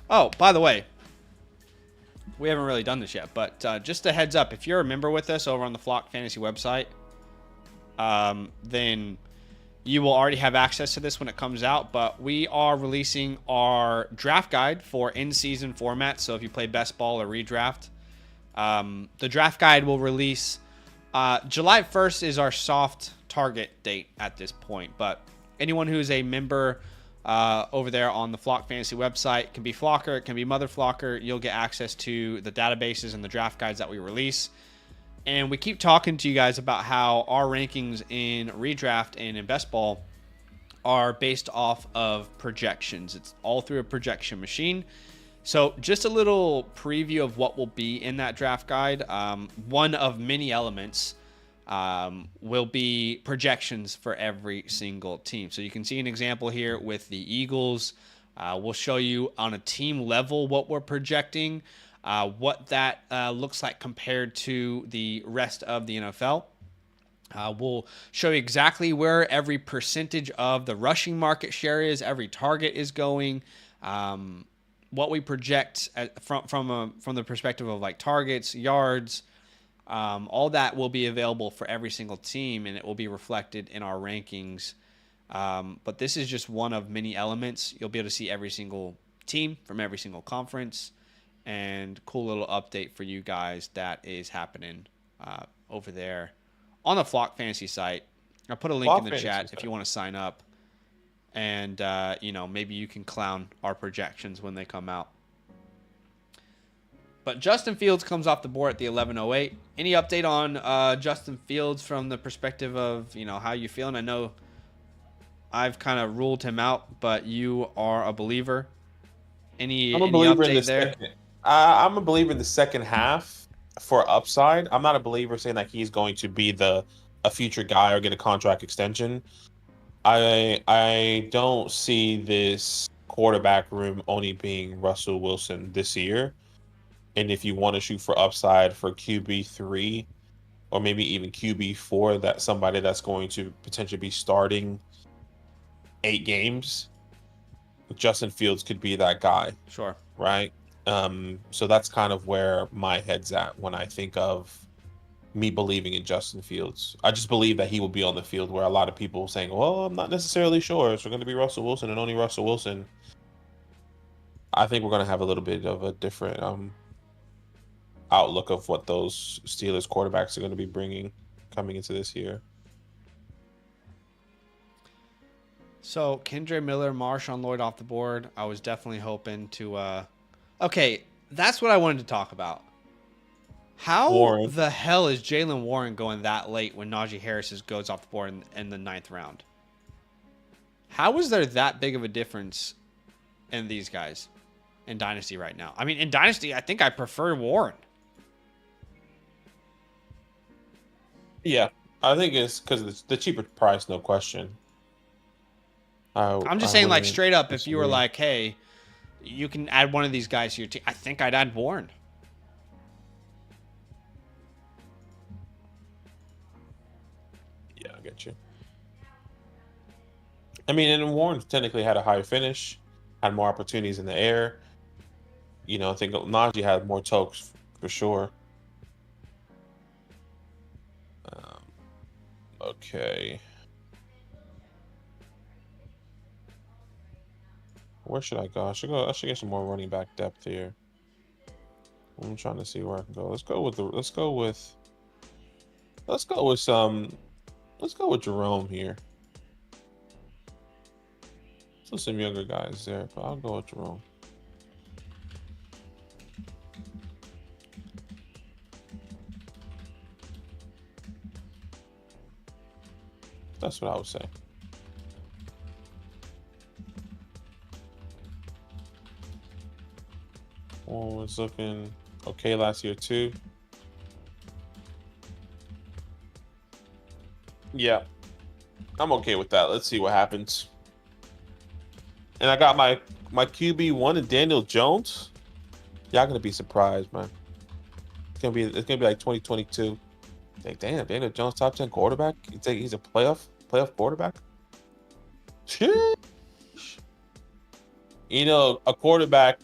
Oh, by the way, we haven't really done this yet, but just a heads up, if you're a member with us over on the Flock Fantasy website, then you will already have access to this when it comes out, but we are releasing our draft guide for in-season format, so if you play best ball or redraft, the draft guide will release. July 1st is our soft target date at this point, but anyone who is a member over there on the Flock Fantasy website, it can be Flocker, it can be Mother Flocker. You'll get access to the databases and the draft guides that we release. And we keep talking to you guys about how our rankings in redraft and in best ball are based off of projections. It's all through a projection machine. So just a little preview of what will be in that draft guide. One of many elements will be projections for every single team. So you can see an example here with the Eagles. We'll show you on a team level what we're projecting, what that looks like compared to the rest of the NFL. We'll show you exactly where every percentage of the rushing market share is, every target is going. what we project from the perspective of like targets, yards, all that will be available for every single team, and it will be reflected in our rankings. But this is just one of many elements. You'll be able to see every single team from every single conference, and cool little update for you guys that is happening over there on the Flock Fantasy site. I'll put a link in the chat if you want to sign up, and maybe you can clown our projections when they come out. But Justin Fields comes off the board at the 11:08. Any update on Justin Fields from the perspective of how you feeling? I know I've kind of ruled him out, but you are a believer. Any update there? I'm a believer in the second half for upside. I'm not a believer saying that he's going to be a future guy or get a contract extension. I don't see this quarterback room only being Russell Wilson this year. And if you want to shoot for upside for QB3 or maybe even QB4, that's somebody that's going to potentially be starting 8 games, Justin Fields could be that guy. Sure. Right? So that's kind of where my head's at when I think of me believing in Justin Fields. I just believe that he will be on the field, where a lot of people are saying, well, I'm not necessarily sure. It's going to be Russell Wilson and only Russell Wilson. I think we're going to have a little bit of a different outlook of what those Steelers quarterbacks are going to be bringing coming into this year. So Kendre Miller, Marshawn Lloyd off the board. I was definitely hoping to okay, that's what I wanted to talk about. How the hell is Jaylen Warren going that late when Najee Harris goes off the board in the 9th round? How is there that big of a difference in these guys in Dynasty right now? I mean, in Dynasty, I think I prefer Warren. Yeah, I think it's because it's the cheaper price, no question. I'm just saying, like, straight up, if you were like, hey, you can add one of these guys to your team, I think I'd add Warren. Yeah, I get you. I mean, and Warren technically had a higher finish, had more opportunities in the air. I think Najee had more tokes for sure. Okay. Where should I go? I should get some more running back depth here. I'm trying to see where I can go. Let's go with Jerome here. So some younger guys there, but I'll go with Jerome. That's what I would say. Warren was looking okay last year too. Yeah, I'm okay with that. Let's see what happens. And I got my QB1 and Daniel Jones. Y'all gonna be surprised, man. It's gonna be like 2022. Like, damn, Daniel Jones top 10 quarterback. He's a playoff quarterback. Sheesh. A quarterback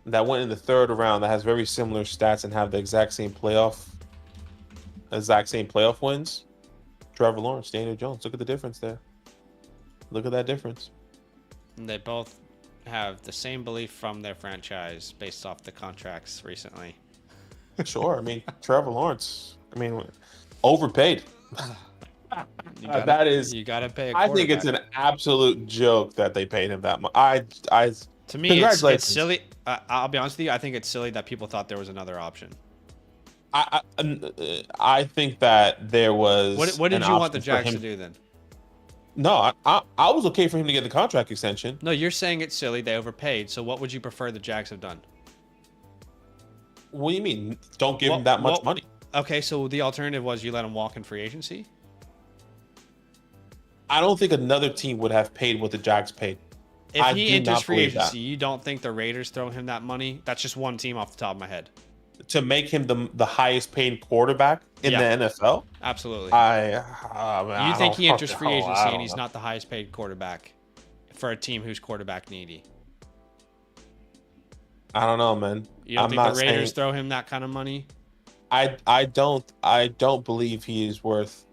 that went in the 3rd round that has very similar stats and have the exact same playoff wins. Trevor Lawrence, Daniel Jones. Look at the difference there. Look at that difference. And they both have the same belief from their franchise based off the contracts recently. Sure. I mean, Trevor Lawrence. I mean, overpaid. You gotta pay. I think it's an absolute joke that they paid him that much. To me, it's silly. I'll be honest with you. I think it's silly that people thought there was another option. I think that there was. What did you want the Jags to do then? No, I was okay for him to get the contract extension. No, you're saying it's silly. They overpaid. So what would you prefer the Jags have done? What do you mean? Don't give him that much money. Okay, so the alternative was you let him walk in free agency? I don't think another team would have paid what the Jags paid. If he enters free agency, you don't think the Raiders throw him that money? That's just one team off the top of my head. To make him the highest paid quarterback in the NFL? Absolutely. You think he enters free agency and he's not the highest paid quarterback for a team who's quarterback needy? I don't know, man. You don't I'm think the not Raiders saying throw him that kind of money? I don't believe he is worth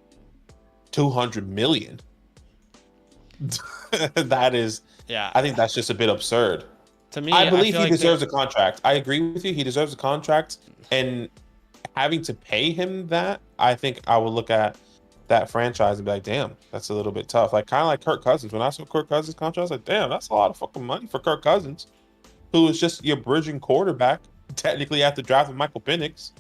200 million. That is, Yeah. I think that's just a bit absurd. To I me, I believe feel he like that. deserves a contract. I agree with you. He deserves a contract, and having to pay him that, I think I would look at that franchise and be like, damn, that's a little bit tough. Like kind of like Kirk Cousins. When I saw Kirk Cousins contract, I was like, damn, that's a lot of fucking money for Kirk Cousins, who is just your bridging quarterback, technically after drafting Michael Penix.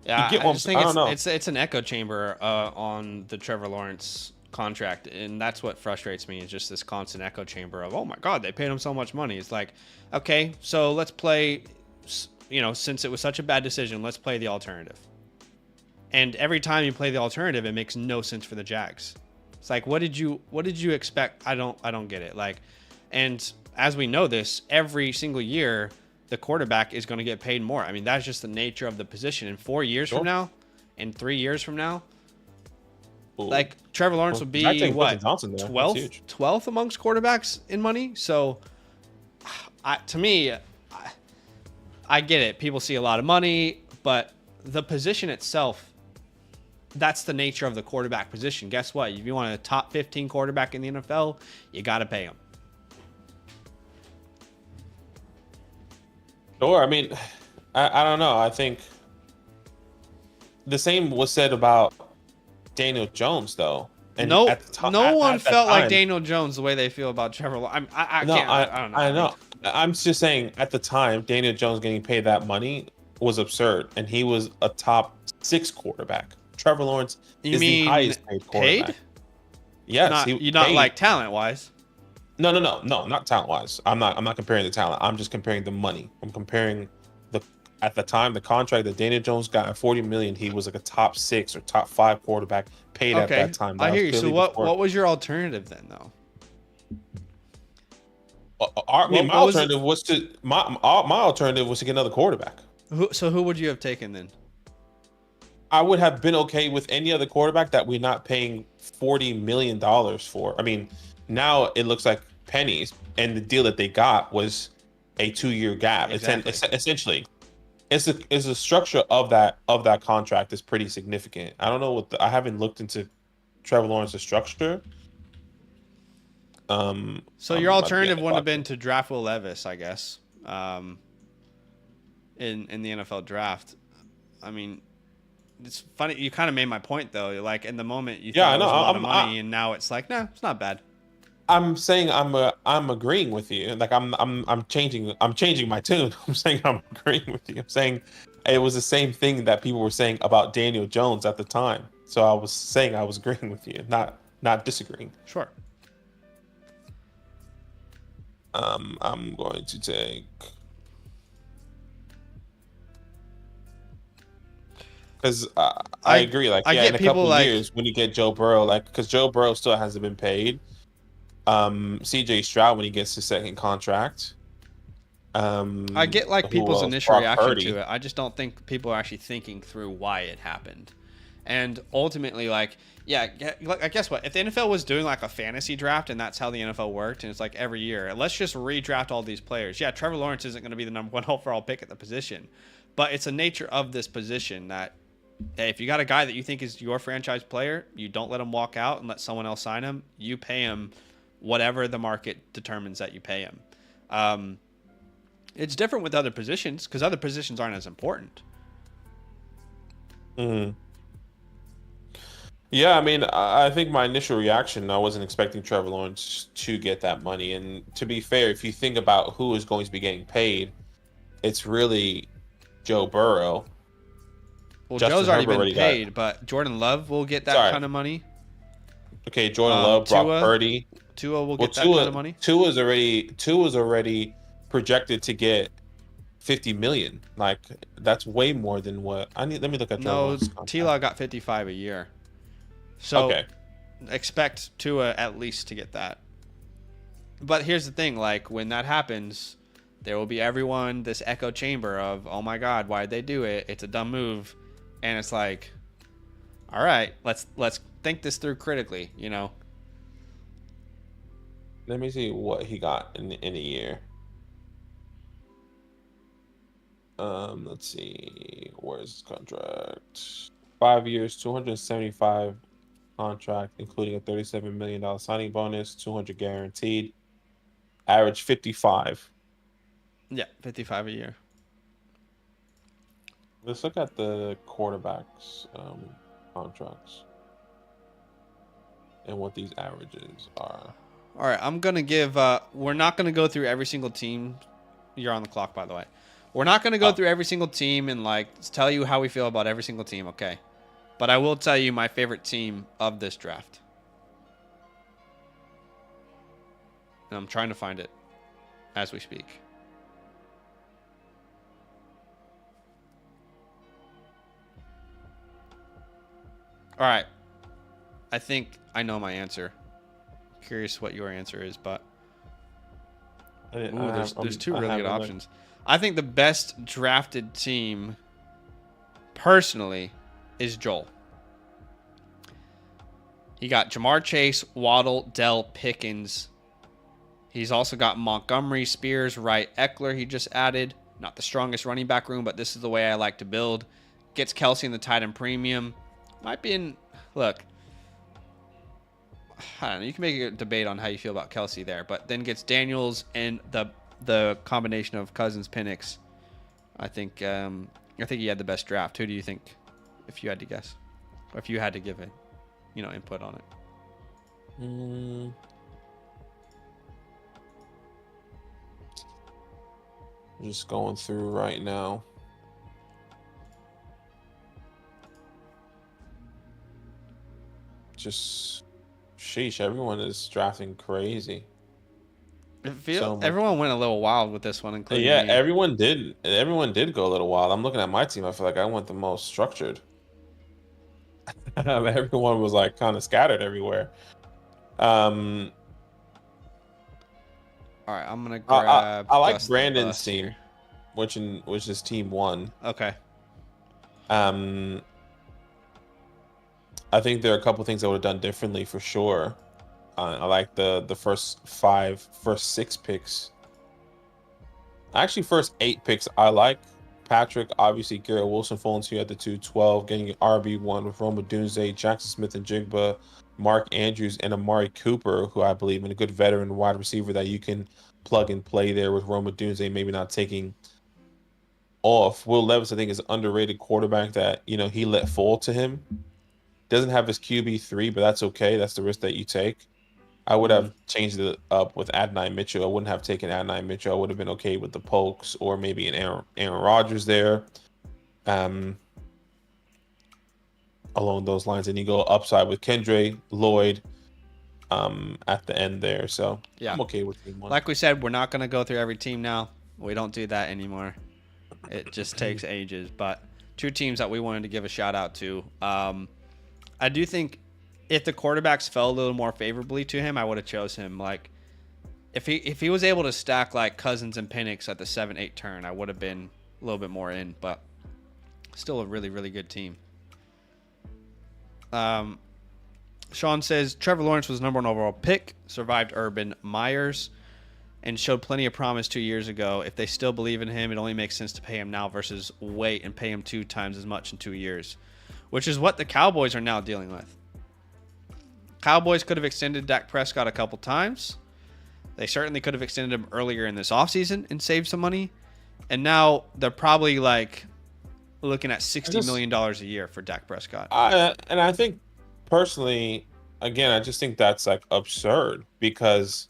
You Yeah, get I one. just think I don't know. it's an echo chamber on the Trevor Lawrence contract, and that's what frustrates me is just this constant echo chamber of, oh my God, they paid him so much money. It's like, okay, so let's play. Since it was such a bad decision, let's play the alternative. And every time you play the alternative, it makes no sense for the Jags. It's like, what did you expect? I don't get it. Like, and as we know this, every single year, the quarterback is going to get paid more. I mean, that's just the nature of the position. In 4 years from now, in 3 years from now, Ooh. like Trevor Lawrence would I be think what, Johnson there. That's 12th, huge. 12th amongst quarterbacks in money. So, to me, I get it. People see a lot of money, but the position itself, that's the nature of the quarterback position. Guess what? If you want a top 15 quarterback in the NFL, you got to pay him. Sure. I mean, I don't know. I think the same was said about Daniel Jones, though. And No, at the time, no one at that felt like time- Daniel Jones the way they feel about Trevor Lawrence. I No, can't. I don't know. I know. I'm just saying, at the time, Daniel Jones getting paid that money was absurd, and he was a top 6 quarterback. Trevor Lawrence You is the mean highest paid quarterback. paid? Yes, You're not paid. like talent wise. No, not talent wise. I'm not comparing the talent. I'm just comparing the money. I'm comparing at the time the contract that Daniel Jones got at 40 million. He was like a top 6 or top 5 quarterback paid at that time. I That hear was you. So clearly what before- was your alternative then, though? I mean, what was it? my alternative was to get another quarterback. Who would you have taken then? I would have been okay with any other quarterback that we're not paying $40 million for. I mean, now it looks like pennies, and the deal that they got was a 2-year gap. Exactly. Essentially, it's the structure of that contract is pretty significant. I don't know I haven't looked into Trevor Lawrence's structure. So your alternative wouldn't have been to draft Will Levis, I guess, in the NFL draft. I mean, it's funny. You kind of made my point though. Like in the moment, you thought it was a lot of money, and now it's like, nah, it's not bad. I'm saying I'm agreeing with you. Like I'm changing my tune. I'm saying I'm agreeing with you. I'm saying it was the same thing that people were saying about Daniel Jones at the time. So I was saying I was agreeing with you, not disagreeing. Sure. I'm going to take, because I agree. Like, I get in a people couple like- years when you get Joe Burrow, like, because Joe Burrow still hasn't been paid. CJ Stroud when he gets his second contract. I get like who people's else? initial Brock reaction Purdy. to it. I just don't think people are actually thinking through why it happened. And ultimately, like, yeah, guess what? If the NFL was doing like a fantasy draft and that's how the NFL worked, and it's like every year, let's just redraft all these players. Yeah, Trevor Lawrence isn't going to be the number 1 overall pick at the position, but it's a nature of this position that, hey, if you got a guy that you think is your franchise player, you don't let him walk out and let someone else sign him. You pay him whatever the market determines that you pay him. It's different with other positions because other positions aren't as important. Mm-hmm. Yeah, I mean, I think my initial reaction, I wasn't expecting Trevor Lawrence to get that money. And to be fair, if you think about who is going to be getting paid, it's really Joe Burrow. Well, Justin Joe's already Herbert been paid, but Jordan Love will get that kind of money. Okay, Jordan Love, Brock Purdy. Tua will get that kind of money. Tua's already projected to get 50 million. Like, that's way more than what I need. Let me look at Trevor Lawrence's contract. T-Law got 55 a year. So okay. Expect Tua at least to get that. But here's the thing, like when that happens, there will be everyone this echo chamber of, oh my God, why'd they do it? It's a dumb move. And it's like, all right, let's think this through critically, you know. Let me see what he got in a year. Let's see. Where's his contract? 5 years, 275 contract, including a $37 million signing bonus, 200 guaranteed. Average 55. Yeah, 55 a year. Let's look at the quarterbacks contracts and what these averages are. All right, I'm gonna give. We're not gonna go through every single team. You're on the clock, by the way. We're not gonna go through every single team and like tell you how we feel about every single team. Okay, but I will tell you my favorite team of this draft. And I'm trying to find it as we speak. All right. I think I know my answer. Curious what your answer is, but there's two really good options. I think the best drafted team, personally, is Joel. He got Jamar Chase, Waddle, Dell, Pickens. He's also got Montgomery, Spears, Wright, Eckler. He just added. Not the strongest running back room, but this is the way I like to build. Gets Kelsey in the tight end premium. Might be in. Look. I don't know. You can make a debate on how you feel about Kelsey there, but then gets Daniels and the combination of Cousins, Penix. I think he had the best draft. Who do you think, if you had to guess, or if you had to give it, input on it? Just going through right now. Just sheesh, everyone is drafting crazy. Everyone went a little wild with this one, including me. Everyone did. Everyone did go a little wild. I'm looking at my team. I feel like I went the most structured. Everyone was like kind of scattered everywhere. All right, I'm gonna grab. I like Brandon's team, which is team 1. Okay. I think there are a couple things I would have done differently for sure. I like the first 6 picks. Actually, first 8 picks I like. Patrick, obviously, Garrett Wilson falling to you at the 212, getting an RB1 with Roma Dunze, Jackson Smith and Jigba, Mark Andrews, and Amari Cooper, who I believe in a good veteran wide receiver that you can plug and play there with Roma Dunze, maybe not taking off. Will Levis, I think, is an underrated quarterback that, he let fall to him. Doesn't have his QB3, but that's okay. That's the risk that you take. I would have changed it up with Adonai Mitchell. I wouldn't have taken Adonai Mitchell. I would have been okay with the Pokes or maybe an Aaron Rodgers there. Along those lines. And you go upside with Kendre, Lloyd at the end there. So yeah, I'm okay with team 1. Like we said, we're not going to go through every team now. We don't do that anymore. It just takes ages. But 2 teams that we wanted to give a shout out to. I do think if the quarterbacks fell a little more favorably to him, I would have chose him. Like, if he was able to stack like Cousins and Penix at the 7-8 turn, I would have been a little bit more in. But still a really, really good team. Sean says Trevor Lawrence was number 1 overall pick, survived Urban Myers, and showed plenty of promise 2 years ago. If they still believe in him, it only makes sense to pay him now versus wait and pay him 2 times as much in 2 years, which is what the Cowboys are now dealing with. Cowboys could have extended Dak Prescott a couple times. They certainly could have extended him earlier in this offseason and saved some money. And now they're probably like looking at $60 million a year for Dak Prescott. And I think personally, again, I just think that's like absurd because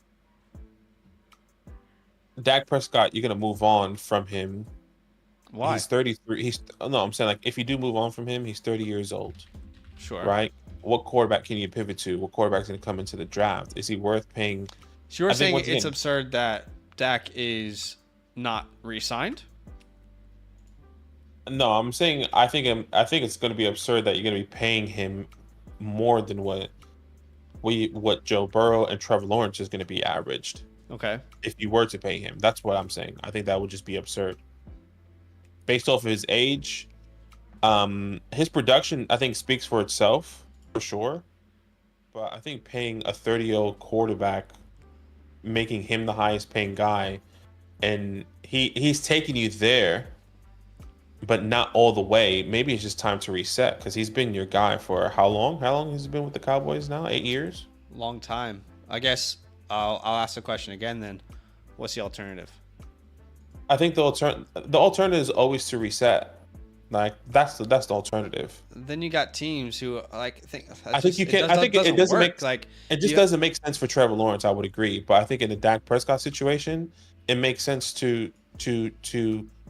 Dak Prescott, you're going to move on from him. Why? He's 33. I'm saying like if you do move on from him, he's 30 years old. Sure. Right? What quarterback can you pivot to? What quarterback's going to come into the draft? Is he worth paying? So you're saying it's absurd that Dak is not re-signed? No, I'm saying I think it's going to be absurd that you're going to be paying him more than what Joe Burrow and Trevor Lawrence is going to be averaged. Okay. If you were to pay him, that's what I'm saying. I think that would just be absurd. Based off of his age, his production I think speaks for itself for sure. But I think paying a 30-year-old quarterback, making him the highest paying guy, and he's taking you there but not all the way. Maybe it's just time to reset because he's been your guy for how long? How long has he been with the Cowboys now? 8 years? Long time. I guess I'll ask the question again then. What's the alternative? I think the alternative is always to reset. Like that's the alternative. Then you got teams who like think. I think you can. I think it doesn't work. make like it just doesn't make sense for Trevor Lawrence. I would agree, but I think in the Dak Prescott situation, it makes sense to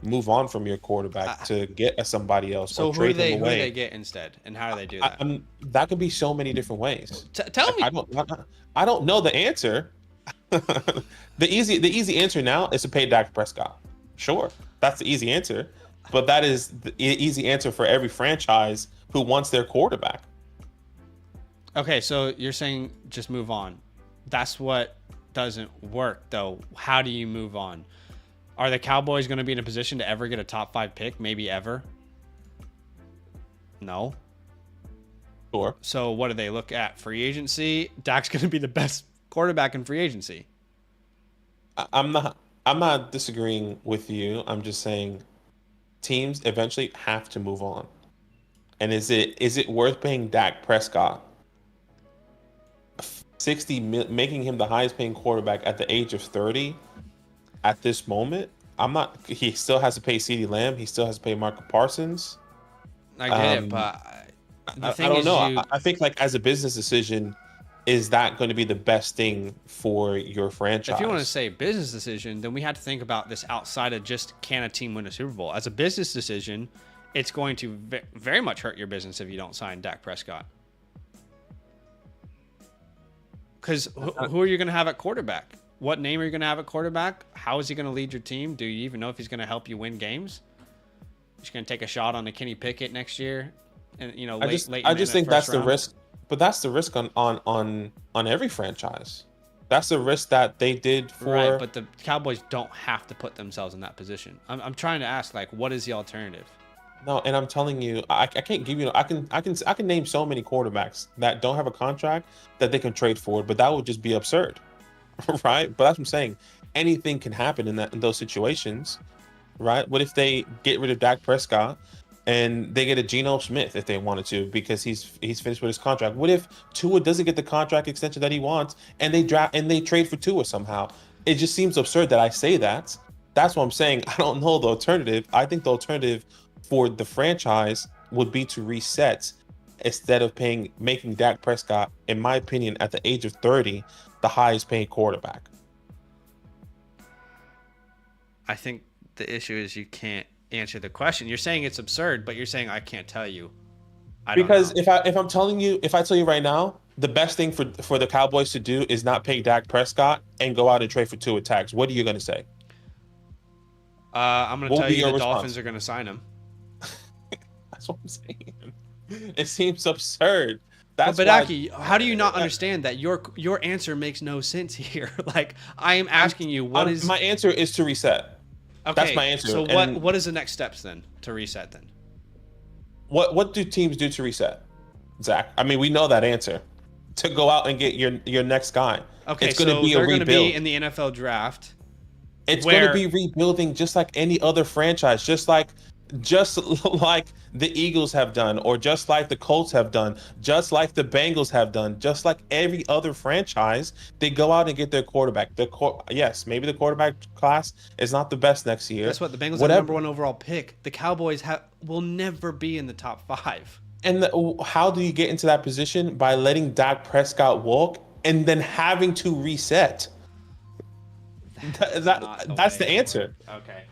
move on from your quarterback to get somebody else. So or trade him away. Who do they get instead, and how do they do that? That could be so many different ways. Tell me. I don't know the answer. The easy answer now is to pay Dak Prescott. Sure, that's the easy answer. But that is the easy answer for every franchise who wants their quarterback. Okay, so you're saying just move on. That's what doesn't work, though. How do you move on? Are the Cowboys going to be in a position to ever get a top 5 pick? Maybe ever? No. Sure. So what do they look at? Free agency? Dak's going to be the best quarterback in free agency. I'm not disagreeing with you. I'm just saying teams eventually have to move on. And is it worth paying Dak Prescott 60 making him the highest paying quarterback at the age of 30 at this moment? He still has to pay CeeDee Lamb, he still has to pay Marco Parsons. I get it, but I don't know. I think like as a business decision, is that going to be the best thing for your franchise? If you want to say business decision, then we have to think about this outside of just can a team win a Super Bowl. As a business decision, it's going to very much hurt your business if you don't sign Dak Prescott. Because who are you going to have at quarterback? What name are you going to have at quarterback? How is he going to lead your team? Do you even know if he's going to help you win games? He's going to take a shot on the Kenny Pickett next year, and I just think that's the risk. But that's the risk on every franchise. That's the risk that they did for. Right, but the Cowboys don't have to put themselves in that position. I'm trying to ask, like, what is the alternative? No, and I'm telling you, I can't give you. I can name so many quarterbacks that don't have a contract that they can trade for, but that would just be absurd, right? But that's what I'm saying. Anything can happen in those situations, right? What if they get rid of Dak Prescott? And they get a Geno Smith if they wanted to because he's finished with his contract. What if Tua doesn't get the contract extension that he wants and they trade for Tua somehow? It just seems absurd that I say that. That's what I'm saying. I don't know the alternative. I think the alternative for the franchise would be to reset instead of making Dak Prescott, in my opinion, at the age of 30, the highest paid quarterback. I think the issue is you can't answer the question. You're saying it's absurd, but you're saying I can't tell you. Because if I tell you right now, the best thing for the Cowboys to do is not pay Dak Prescott and go out and trade for Tua Tags. What are you going to say? I'm going to tell you the Dolphins are going to sign him. That's what I'm saying. It seems absurd. But Aki, how do you not understand that your answer makes no sense here? Like, I am asking you, my answer is to reset. Okay, that's my answer. So what is the next steps then to reset then? What do teams do to reset, Zach? I mean, we know that answer. To go out and get your next guy. Okay, it's going to be a rebuild. They're going to be in the NFL draft. It's going to be rebuilding just like any other franchise, just like the Eagles have done, or just like the Colts have done, just like the Bengals have done, just like every other franchise. They go out and get their quarterback. Yes, maybe the quarterback class is not the best next year. Guess what? The Bengals have the #1 overall pick. The Cowboys will never be in the top 5. And how do you get into that position? By letting Dak Prescott walk and then having to reset. That's the answer. Okay.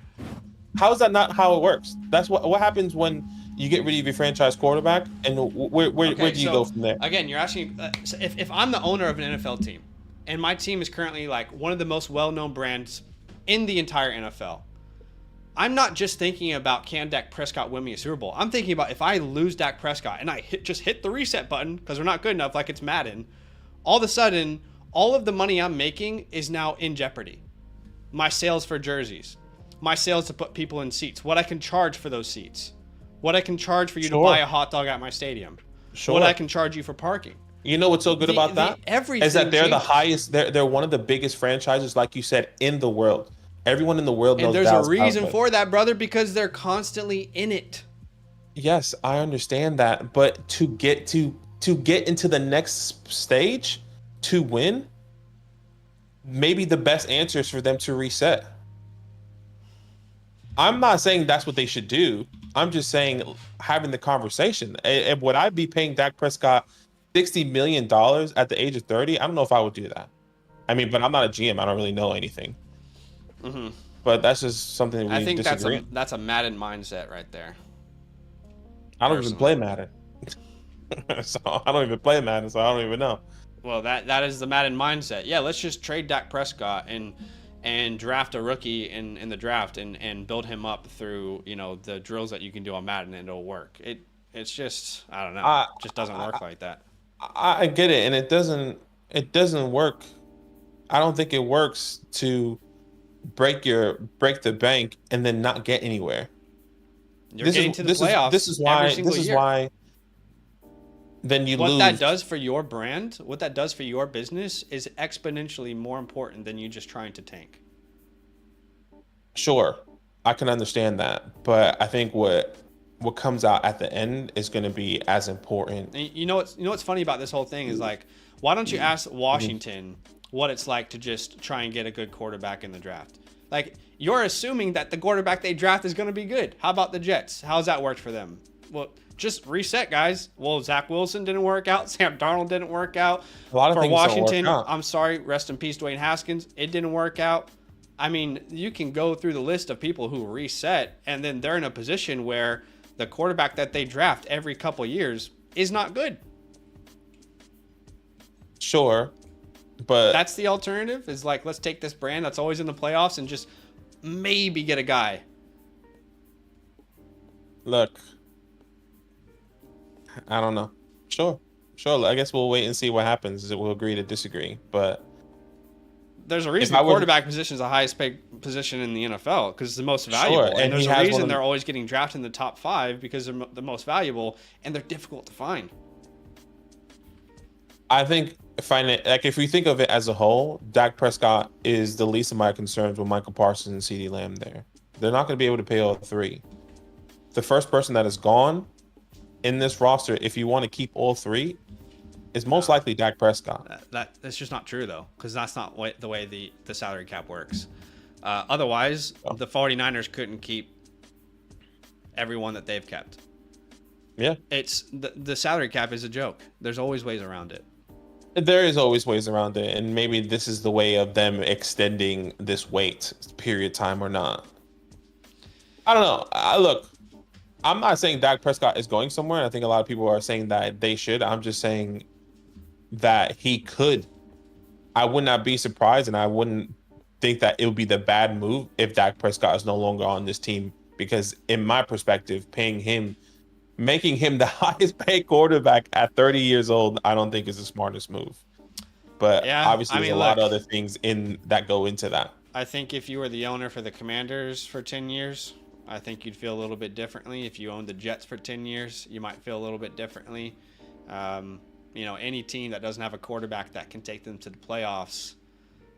How is that not how it works? That's what happens when you get rid of your franchise quarterback, and where do you go from there? Again, you're asking so if I'm the owner of an NFL team, and my team is currently like one of the most well-known brands in the entire NFL, I'm not just thinking about can Dak Prescott win me a Super Bowl. I'm thinking about if I lose Dak Prescott and I just hit the reset button because we're not good enough, like it's Madden, all of a sudden, all of the money I'm making is now in jeopardy. My sales for jerseys, my sales to put people in seats, what I can charge for those seats, what I can charge for you to buy a hot dog at my stadium, what I can charge you for parking. You know what's so good about that? Everything is that they're changes. the highest, they're one of the biggest franchises, like you said, in the world. Everyone in the world And knows there's a Dallas reason Cowboys. for that, brother, because they're constantly in it. Yes, I understand that, but to get into the next stage to win, maybe the best answer is for them to reset. I'm not saying that's what they should do. I'm just saying having the conversation. And would I be paying Dak Prescott $60 million at the age of 30? I don't know if I would do that. I mean, but I'm not a GM. I don't really know anything. Mm-hmm. But that's just something I we think disagree on. that's a Madden mindset right there. I don't even play Madden. So I don't even play Madden, so I don't even know. Well, that is the Madden mindset. Yeah, let's just trade Dak Prescott and draft a rookie in the draft and build him up through, you know, the drills that you can do on Madden, and it'll work. It's just, I don't know. It just doesn't work like that. I get it, and it doesn't work. I don't think it works to break the bank and then not get anywhere. You're getting to the playoffs every single year. This is why then you lose. What that does for your brand, what that does for your business is exponentially more important than you just trying to tank. Sure, I can understand that, but I think what comes out at the end is going to be as important. And you know what's funny about this whole thing is, like, why don't you ask Washington what it's like to just try and get a good quarterback in the draft? Like, you're assuming that the quarterback they draft is going to be good. How about the Jets? How's that worked for them? Well, just reset, guys. Well, Zach Wilson didn't work out. Sam Darnold didn't work out. A lot of for things Washington, don't work out. I'm sorry. Rest in peace, Dwayne Haskins. It didn't work out. I mean, you can go through the list of people who reset, and then they're in a position where the quarterback that they draft every couple years is not good. Sure, but That's the alternative, is like, let's take this brand that's always in the playoffs and just maybe get a guy. look, I don't know. Sure. I guess we'll wait and see what happens. We'll agree to disagree, but there's a reason the quarterback position is the highest paid position in the NFL, because it's the most valuable. Sure, and there's a reason they're always getting drafted in the top 5, because they're the most valuable and they're difficult to find. I think if we think of it as a whole, Dak Prescott is the least of my concerns with Michael Parsons and CeeDee Lamb there. They're not going to be able to pay all 3. The first person that is gone in this roster, if you want to keep all 3, is most likely Dak Prescott. That's just not true, though, because that's not the way the salary cap works. Otherwise, the 49ers couldn't keep everyone that they've kept. Yeah. It's the salary cap is a joke. There's always ways around it. There is always ways around it, and maybe this is the way of them extending this wait period time or not. I don't know. Look, I'm not saying Dak Prescott is going somewhere. I think a lot of people are saying that they should. I'm just saying that he could. I would not be surprised, and I wouldn't think that it would be the bad move if Dak Prescott is no longer on this team, because in my perspective, making him the highest paid quarterback at 30 years old, I don't think is the smartest move. But yeah, obviously there's a lot of other things that go into that. I think if you were the owner for the Commanders for 10 years, I think you'd feel a little bit differently. If you owned the Jets for 10 years, you might feel a little bit differently. Any team that doesn't have a quarterback that can take them to the playoffs,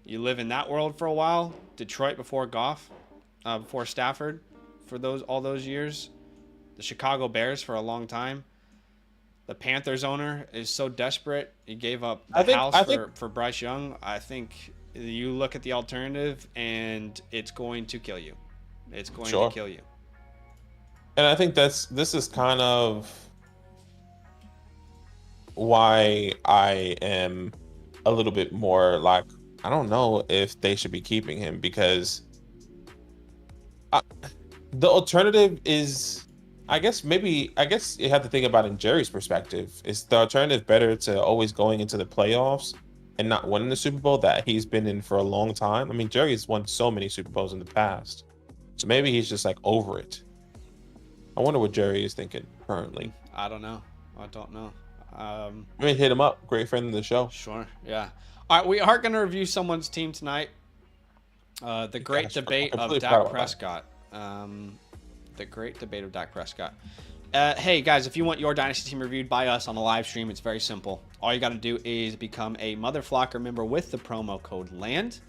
you live in that world for a while. Detroit before Goff, before Stafford, for all those years. The Chicago Bears for a long time. The Panthers owner is so desperate, he gave up the house for Bryce Young. I think you look at the alternative, and it's going to kill you. It's going to kill you. And I think this is kind of why I am a little bit more like, I don't know if they should be keeping him, because the alternative is, I guess you have to think about it in Jerry's perspective. Is the alternative better to always going into the playoffs and not winning the Super Bowl that he's been in for a long time? I mean, Jerry's won so many Super Bowls in the past. So maybe he's just like over it. I wonder what Jerry is thinking currently. I don't know. Let me hit him up. Great friend of the show. Sure. Yeah. All right. We are going to review someone's team tonight. The great debate of Dak Prescott. The great debate of Dak Prescott. Hey, guys, if you want your Dynasty team reviewed by us on a live stream, it's very simple. All you got to do is become a Mother Flocker member with the promo code LAND.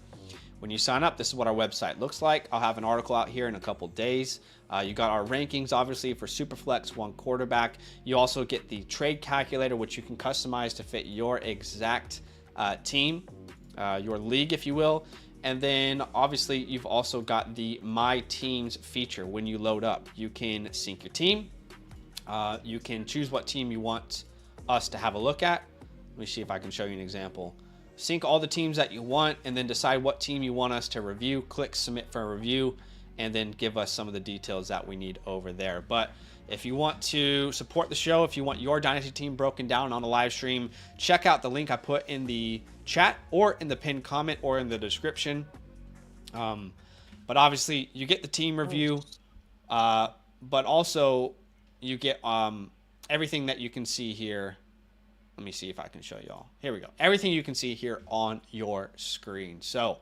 When you sign up, this is what our website looks like. I'll have an article out here in a couple days. You got our rankings, obviously, for Superflex, one quarterback. You also get the trade calculator, which you can customize to fit your exact team, your league, if you will. And then, obviously, you've also got the My Teams feature. When you load up, you can sync your team. You can choose what team you want us to have a look at. Let me see if I can show you an example. Sync all the teams that you want and then decide what team you want us to review. Click submit for a review and then give us some of the details that we need over there. But if you want to support the show, if you want your Dynasty team broken down on a live stream, check out the link I put in the chat or in the pinned comment or in the description. But obviously you get the team review, but also you get everything that you can see here. Let me see if I can show y'all. Here we go. Everything you can see here on your screen. So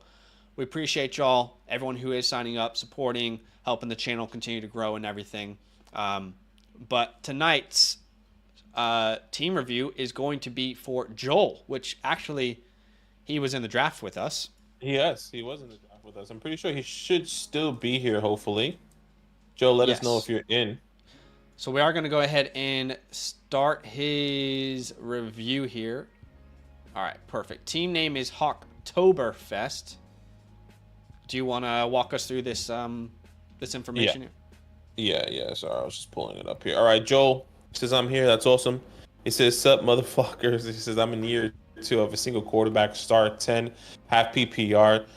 we appreciate y'all, everyone who is signing up, supporting, helping the channel continue to grow and everything. But tonight's team review is going to be for Joel, which actually he was in the draft with us. Yes, he was in the draft with us. I'm pretty sure he should still be here, hopefully. Joe, let us know if you're in. So we are going to go ahead and start his review here. All right, perfect. Team name is Hawktoberfest. Do you want to walk us through this this information here? Yeah. Sorry, I was just pulling it up here. All right, Joel says I'm here. That's awesome. He says, "Sup, motherfuckers." He says, "I'm in year 2 of a single quarterback, start 10, half PPR,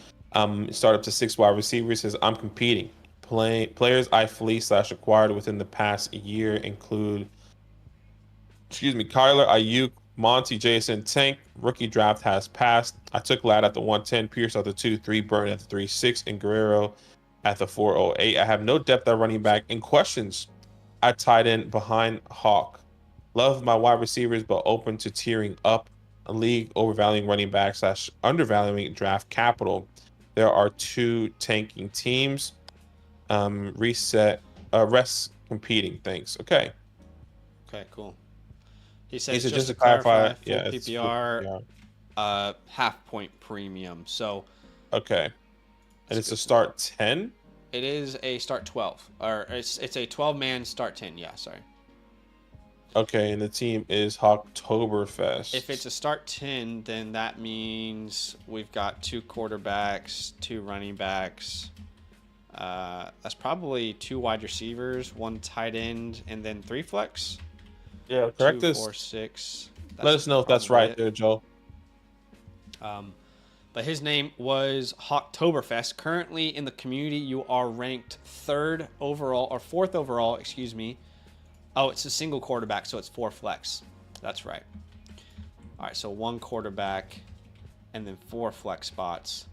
start up to 6 wide receivers." He says, "I'm competing. Players I fleeced/acquired within the past year include, Kyler, Ayuk, Monty, Jason, Tank. Rookie draft has passed. I took Ladd at the 110, Pierce at the 2-3, Burn at the 3-6, and Guerrero at the 408. I have no depth at running back and questions at tight end behind Hawk. Love my wide receivers, but open to tearing up. A league overvaluing running back / undervaluing draft capital. There are 2 tanking teams. Rest competing. Thanks." Okay, cool. He says, just to clarify, clarify, yeah, PPR, half point premium. So okay, and it's a start 10. It is a start 12, or it's a 12-man start 10. Yeah, sorry. Okay, and the team is Hawktoberfest. If it's a start 10, then that means we've got 2 quarterbacks, 2 running backs. That's probably 2 wide receivers, 1 tight end, and then 3 flex. Yeah, correct 2, us. 4, 6. Let us know if that's right there, Joe. But his name was Hawktoberfest. Currently in the community, you are ranked 3rd overall, or 4th overall, excuse me. Oh, it's a single quarterback, so it's 4 flex. That's right. All right, so 1 quarterback and then 4 flex spots.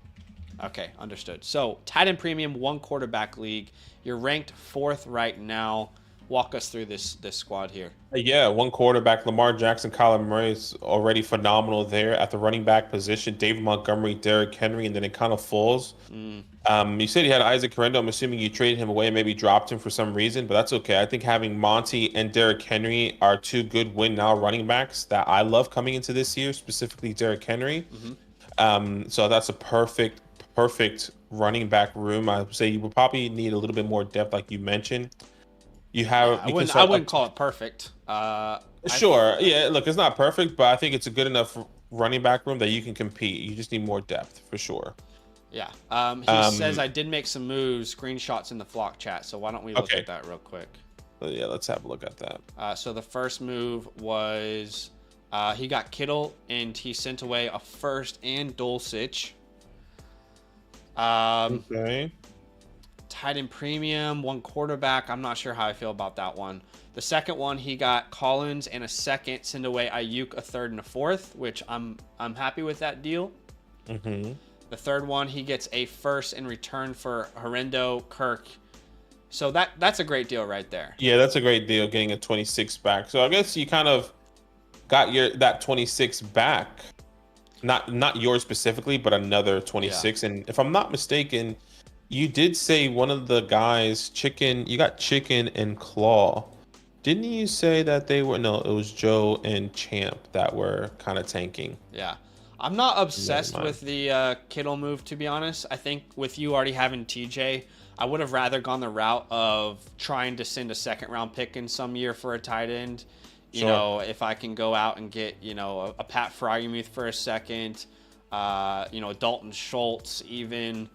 Okay, understood. So, tight end premium, 1 quarterback league. You're ranked 4th right now. Walk us through this squad here. Yeah, 1 quarterback, Lamar Jackson, Kyler Murray is already phenomenal there at the running back position. David Montgomery, Derrick Henry, and then it kind of falls. You said you had Isaac Correndo. I'm assuming you traded him away and maybe dropped him for some reason, but that's okay. I think having Monty and Derrick Henry are 2 good win now running backs that I love coming into this year, specifically Derrick Henry. So that's a perfect running back room. I would say you would probably need a little bit more depth, like you mentioned. You have. I wouldn't call it perfect. Sure. Yeah. Look, it's not perfect, but I think it's a good enough running back room that you can compete. You just need more depth for sure. Yeah. He says I did make some moves. Screenshots in the flock chat. So why don't we look at that real quick? Yeah. Let's have a look at that. So the first move was he got Kittle and he sent away a first and Dulcich. Okay. Tight end premium, 1 quarterback. I'm not sure how I feel about that one. The second one, he got Collins and a second, send away Ayuk, a 3rd and a 4th, which I'm happy with that deal. The third one, he gets a first in return for Horrendo, Kirk. So that's a great deal right there. Yeah, that's a great deal, getting a 26 back. So I guess you kind of got that 26 back. Not yours specifically, but another 26. Yeah. And if I'm not mistaken, you did say one of the guys, you got Chicken and Claw. Didn't you say that they were? No, it was Joe and Champ that were kind of tanking. Yeah. I'm not Never obsessed mind. with the Kittle move, to be honest. I think with you already having TJ, I would have rather gone the route of trying to send a second round pick in some year for a tight end. You Sure. know, if I can go out and get, you know, a Pat Fryermuth for a second, you know, Dalton Schultz, even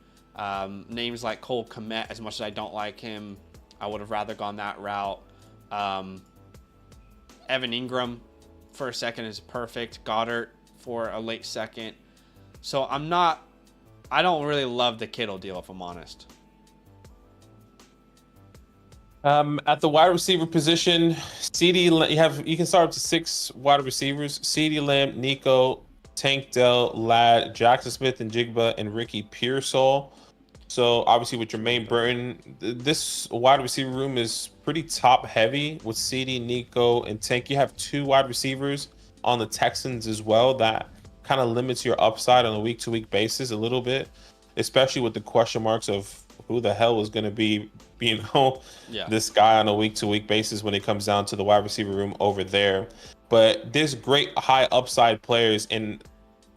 names like Cole Kmet, as much as I don't like him, I would have rather gone that route. Um, Evan Ingram for a second is perfect. Goddard for a late second. So I don't really love the Kittle deal, if I'm honest. At the wide receiver position, you can start up to 6 wide receivers: CeeDee Lamb, Nico, Tank Dell, Ladd, Jackson Smith and Jigba, and Ricky Pearsall. So obviously with Jermaine Burton, this wide receiver room is pretty top heavy with CD, Nico, and Tank. You have 2 wide receivers on the Texans as well. That kind of limits your upside on a week-to-week basis a little bit, especially with the question marks of who the hell is going to be being Yeah. this guy on a week-to-week basis when it comes down to the wide receiver room over there. But there's great high upside players in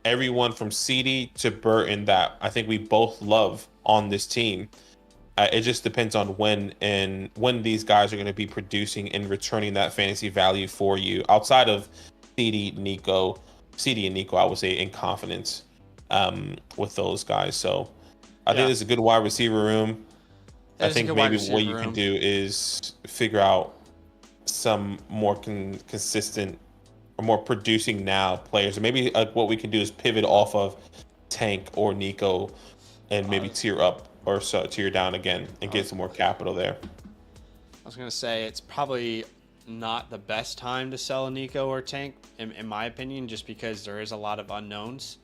everyone from CD to Burton that I think we both love on this team. It just depends on when these guys are going to be producing and returning that fantasy value for you. Outside of CD and Nico, I would say in confidence with those guys. So I think there's a good wide receiver room. I think maybe what you can do is figure out some more consistent or more producing now players. And maybe what we can do is pivot off of Tank or Nico and maybe tier up or tier down again and get some more capital there. I was going to say it's probably not the best time to sell a Nico or Tank, in my opinion, just because there is a lot of unknowns.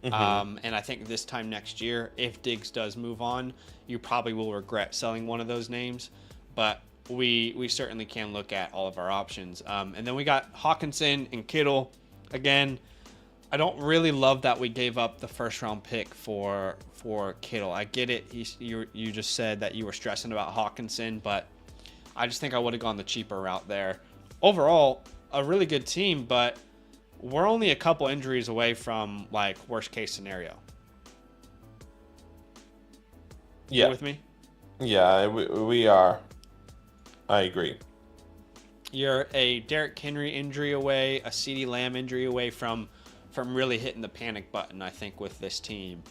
And I think this time next year, if Diggs does move on, you probably will regret selling one of those names. But we certainly can look at all of our options. And then we got Hawkinson and Kittle. Again, I don't really love that we gave up the first round pick for Kittle. I get it. You just said that you were stressing about Hawkinson, but I just think I would have gone the cheaper route there. Overall, a really good team, but we're only a couple injuries away from like worst case scenario. Yeah. You with me? Yeah, we are. I agree. You're a Derrick Henry injury away, a CeeDee Lamb injury away from really hitting the panic button, I think, with this team.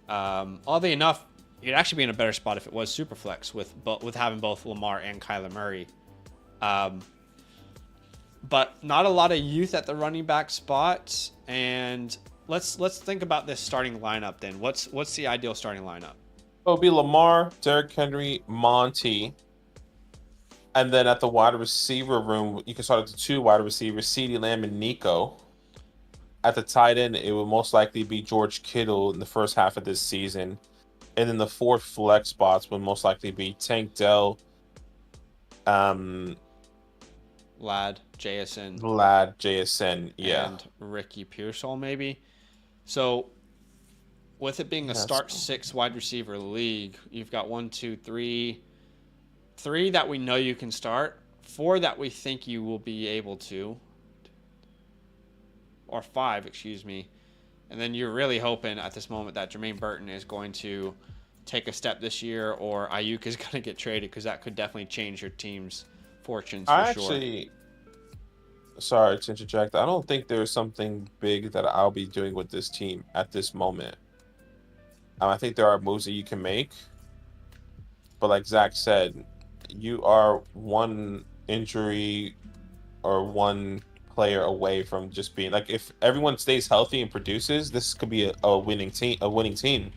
Oddly enough, you'd actually be in a better spot if it was Superflex with having both Lamar and Kyler Murray. But not a lot of youth at the running back spot. And let's think about this starting lineup then. What's the ideal starting lineup? It'll be Lamar, Derrick Henry, Monty. And then at the wide receiver room, you can start at the 2 wide receivers, CeeDee Lamb and Nico. At the tight end, it will most likely be George Kittle in the first half of this season. And then the 4 flex spots will most likely be Tank Dell, Ladd, JSN, yeah. and Ricky Pearsall maybe. So with it being a start 6 wide receiver league, you've got 1, 2, 3 that we know you can start, 4 that we think you will be able to, or 5, excuse me. And then you're really hoping at this moment that Jermaine Burton is going to take a step this year, or Ayuk is going to get traded, because that could definitely change your team's fortunes for sure. Sorry to interject, I don't think there's something big that I'll be doing with this team at this moment. I think there are moves that you can make, but like Zach said, you are one injury or one player away from just being like, if everyone stays healthy and produces, this could be a winning team.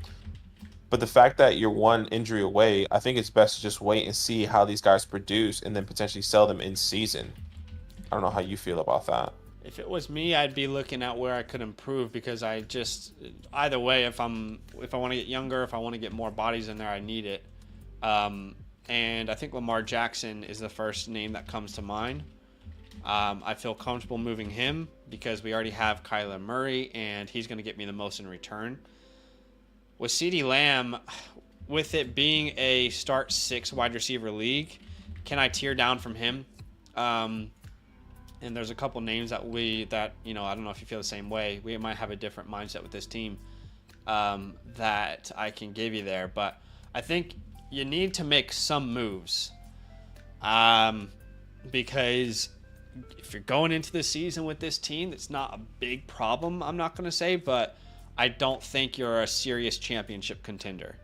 But the fact that you're one injury away, I think it's best to just wait and see how these guys produce and then potentially sell them in season. I don't know how you feel about that. If it was me, I'd be looking at where I could improve, because I just, either way, if I want to get younger, if I want to get more bodies in there, I need it. And I think Lamar Jackson is the first name that comes to mind. I feel comfortable moving him because we already have Kyler Murray, and he's going to get me the most in return. With CeeDee Lamb, with it being a start 6 wide receiver league, can I tear down from him? And there's a couple names that I don't know if you feel the same way. We might have a different mindset with this team that I can give you there. But I think you need to make some moves because if you're going into the season with this team, it's not a big problem, I'm not going to say, but I don't think you're a serious championship contender.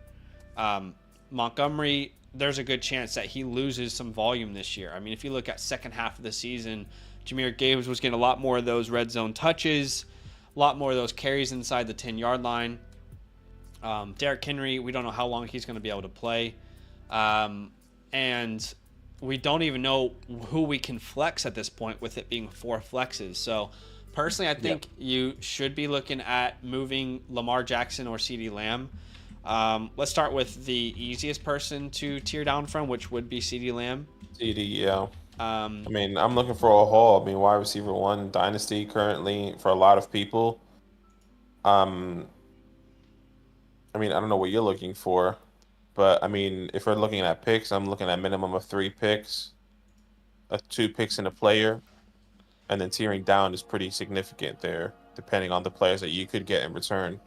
Montgomery, there's a good chance that he loses some volume this year. I mean, if you look at second half of the season, Jahmyr Gibbs was getting a lot more of those red zone touches, a lot more of those carries inside the 10-yard line. Derrick Henry, we don't know how long he's going to be able to play. And we don't even know who we can flex at this point with it being 4 flexes. So personally, I think you should be looking at moving Lamar Jackson or CeeDee Lamb. Let's start with the easiest person to tear down from, which would be CeeDee Lamb. CeeDee, yeah. I mean, I'm looking for a haul. I mean, wide receiver 1 Dynasty currently for a lot of people. I mean, I don't know what you're looking for, but I mean, if we're looking at picks, I'm looking at minimum of 3 picks, 2 picks in a player, and then tearing down is pretty significant there, depending on the players that you could get in return.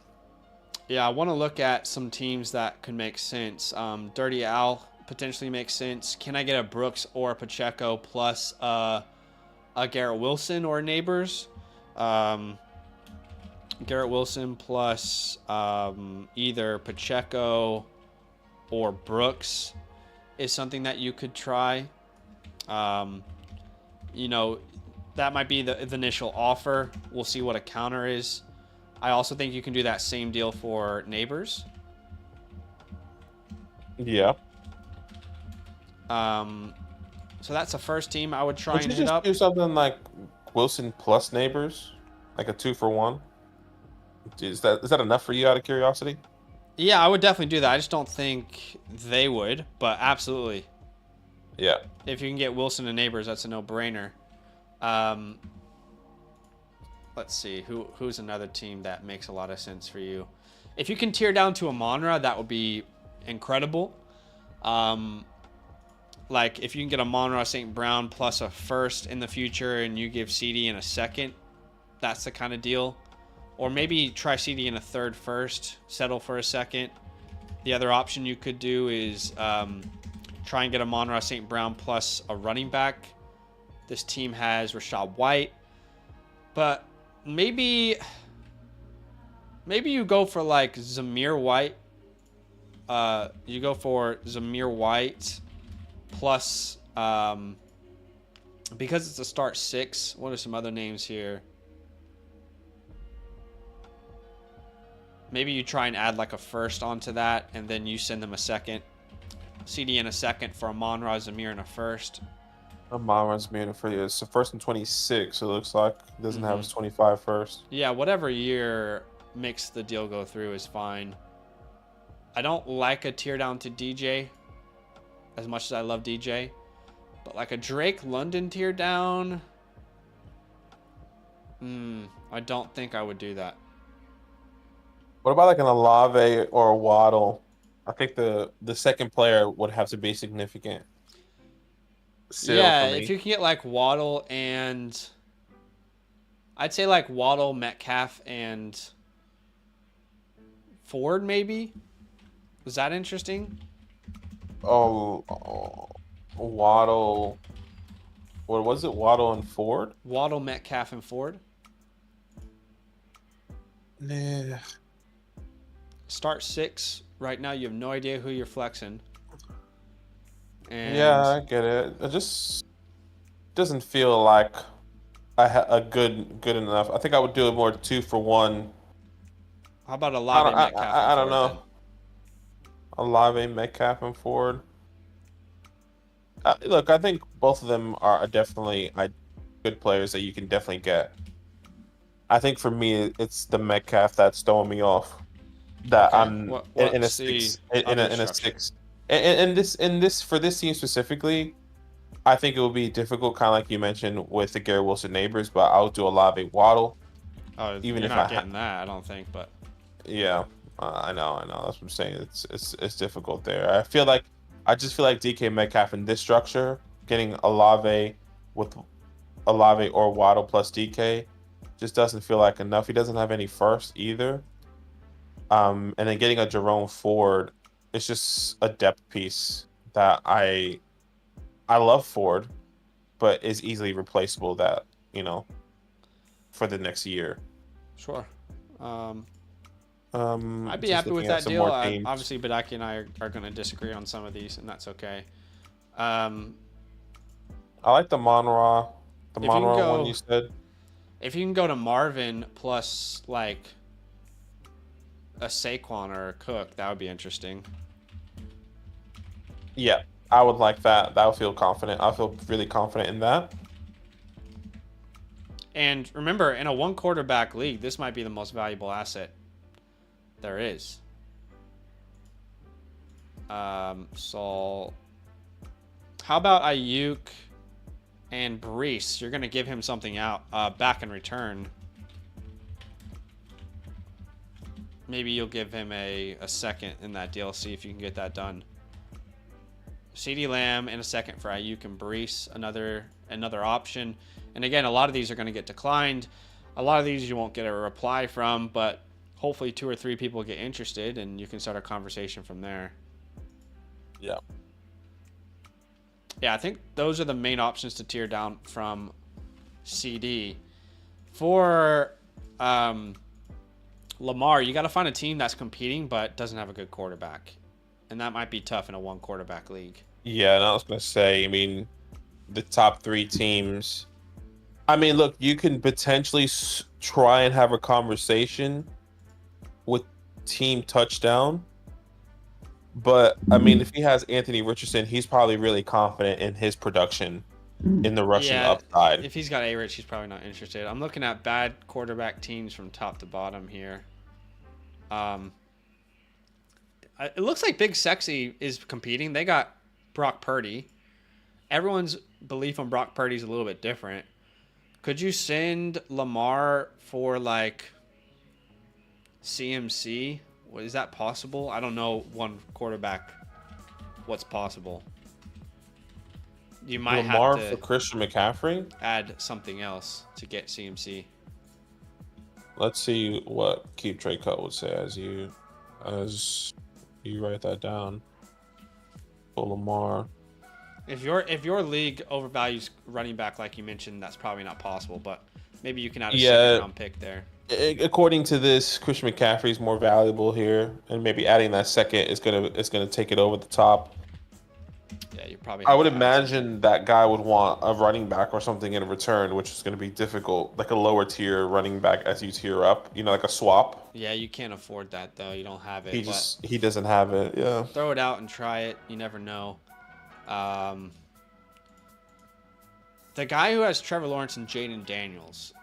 Yeah, I want to look at some teams that could make sense. Dirty Al potentially makes sense. Can I get a Brooks or a Pacheco plus a Garrett Wilson or Neighbors? Garrett Wilson plus either Pacheco or Brooks is something that you could try. You know, that might be the initial offer. We'll see what a counter is. I also think you can do that same deal for Neighbors. Yeah. So that's the first team I would try Would and you hit just up. do something like Wilson plus Neighbors, like a 2-for-1? Is that enough for you out of curiosity? Yeah, I would definitely do that. I just don't think they would, but absolutely. Yeah. If you can get Wilson and Neighbors, that's a no-brainer. Let's see. Who's another team that makes a lot of sense for you? If you can tear down to Amon-Ra, that would be incredible. Like, if you can get Amon-Ra St. Brown plus a first in the future and you give CD in a second, that's the kind of deal. Or maybe try CD in a third first, settle for a second. The other option you could do is try and get Amon-Ra St. Brown plus a running back. This team has Rashad White. But maybe you go for like Zamir White. You go for Zamir White plus because it's a start 6. What are some other names here? Maybe you try and add like a first onto that, and then you send them a second. CD in a second for Amon-Ra, Zamir in a first. Amon-Ra's being for you. It's the first and 26. It looks like it doesn't have his 25 first. Yeah, whatever year makes the deal go through is fine. I don't like a tear down to DJ as much as I love DJ, but like a Drake London tear down, I don't think I would do that. What about like an Olave or a Waddle? I think the second player would have to be significant. Still, Yeah, for me. if you can get like Waddle and I'd say like Waddle, Metcalf, and Ford maybe. Was that interesting? Oh, Waddle. What was it? Waddle and Ford? Waddle, Metcalf, and Ford. Nah. Start 6. Right now, you have no idea who you're flexing. And Yeah, I get it. It just doesn't feel like a good enough. I think I would do it more 2-for-1. How about Olave, Metcalf, and I don't Ford know. then? Olave, Metcalf, and Ford. Look, I think both of them are definitely good players that you can definitely get. I think for me, it's the Metcalf that's throwing me off. That Okay. I'm in a What's 6, the in other a structure? 6, and this for this team specifically, I think it will be difficult, kind of like you mentioned with the Garrett Wilson Neighbors. But I'll do Olave, Waddle. Oh, Even you're if not I getting that, I don't think. But Yeah, I know. That's what I'm saying. It's difficult there. I just feel like DK Metcalf in this structure, getting Olave with Olave or Waddle plus DK just doesn't feel like enough. He doesn't have any first either. And then getting a Jerome Ford, it's just a depth piece that I love Ford, but is easily replaceable. That for the next year. Sure. I'd be Just happy with looking at that some deal. more teams. Obviously, Badaki and I are going to disagree on some of these, and that's okay. Um, I like the Monra, if you can one go, you said. if you can go to Marvin plus like a Saquon or a Cook, that would be interesting. Yeah, I would like that. That would feel confident. I feel really confident in that. And remember, in a one quarterback league, this might be the most valuable asset there is. So how about Ayuk and Brees? You're going to give him something out back in return. Maybe you'll give him a second in that deal, see if you can get that done. CeeDee Lamb and a second for Ayuk and Brees, another option. And again, a lot of these are going to get declined. A lot of these you won't get a reply from, but hopefully 2 or 3 people get interested and you can start a conversation from there. Yeah. Yeah, I think those are the main options to tear down from CD. For Lamar, you got to find a team that's competing but doesn't have a good quarterback. And that might be tough in a one quarterback league. Yeah, and I was going to say, I mean, the top 3 teams. I mean, look, you can potentially try and have a conversation with team touchdown. But, I mean, if he has Anthony Richardson, he's probably really confident in his production in the rushing upside. If he's got A-Rich, he's probably not interested. I'm looking at bad quarterback teams from top to bottom here. It looks like Big Sexy is competing. They got Brock Purdy. Everyone's belief on Brock Purdy is a little bit different. Could you send Lamar for like CMC? Is that possible? I don't know one quarterback what's possible. You might Lamar have for to Christian McCaffrey? add something else to get CMC. Let's see what Keep Trade Cut would say as you write that down. For Lamar. If your league overvalues running back like you mentioned, that's probably not possible, but maybe you can add a second round pick there. According to this, Christian McCaffrey is more valuable here, and maybe adding that second is gonna take it over the top. Yeah, you probably. I would imagine that guy would want a running back or something in return, which is going to be difficult, like a lower tier running back as you tier up, like a swap. Yeah, you can't afford that though. You don't have it. He doesn't have it. Yeah. Throw it out and try it. You never know. The guy who has Trevor Lawrence and Jaden Daniels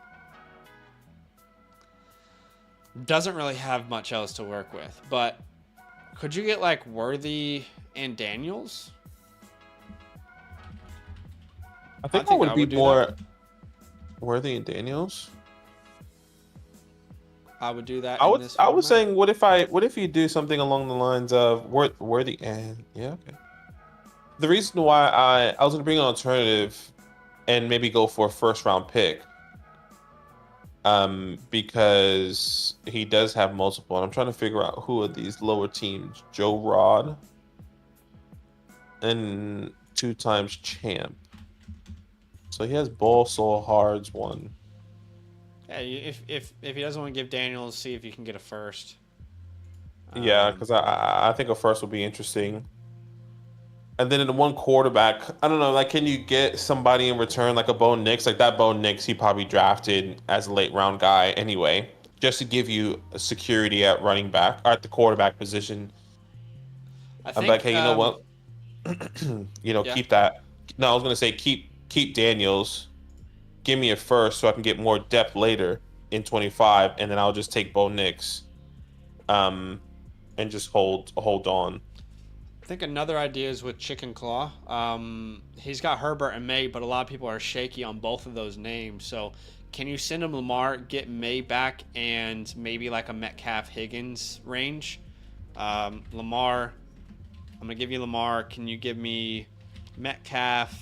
doesn't really have much else to work with, but could you get like Worthy and Daniels? I think that would be more Worthy and Daniels. I would do that. I was saying, what if you do something along the lines of Worthy and okay. The reason why I was going to bring an alternative and maybe go for a first round pick, because he does have multiple, and I'm trying to figure out who are these lower teams. Joe Rod and 2 times champ. So he has Ball Soul Hards one. Yeah, if he doesn't want to give Daniels, see if you can get a first. Yeah, because I think a first would be interesting. And then in the one quarterback, I don't know, like, can you get somebody in return, like a Bo Nix? Like that Bo Nix, he probably drafted as a late round guy anyway, just to give you security at running back or at the quarterback position. I'm like, hey, you know what? Keep that. No, I was gonna say keep Daniels. Give me a first so I can get more depth later in 25, and then I'll just take Bo Nix, and just hold on. I think another idea is with Chicken Claw. He's got Herbert and May, but a lot of people are shaky on both of those names. So can you send him Lamar, get May back, and maybe like a Metcalf Higgins range? Lamar, I'm going to give you Lamar. Can you give me Metcalf,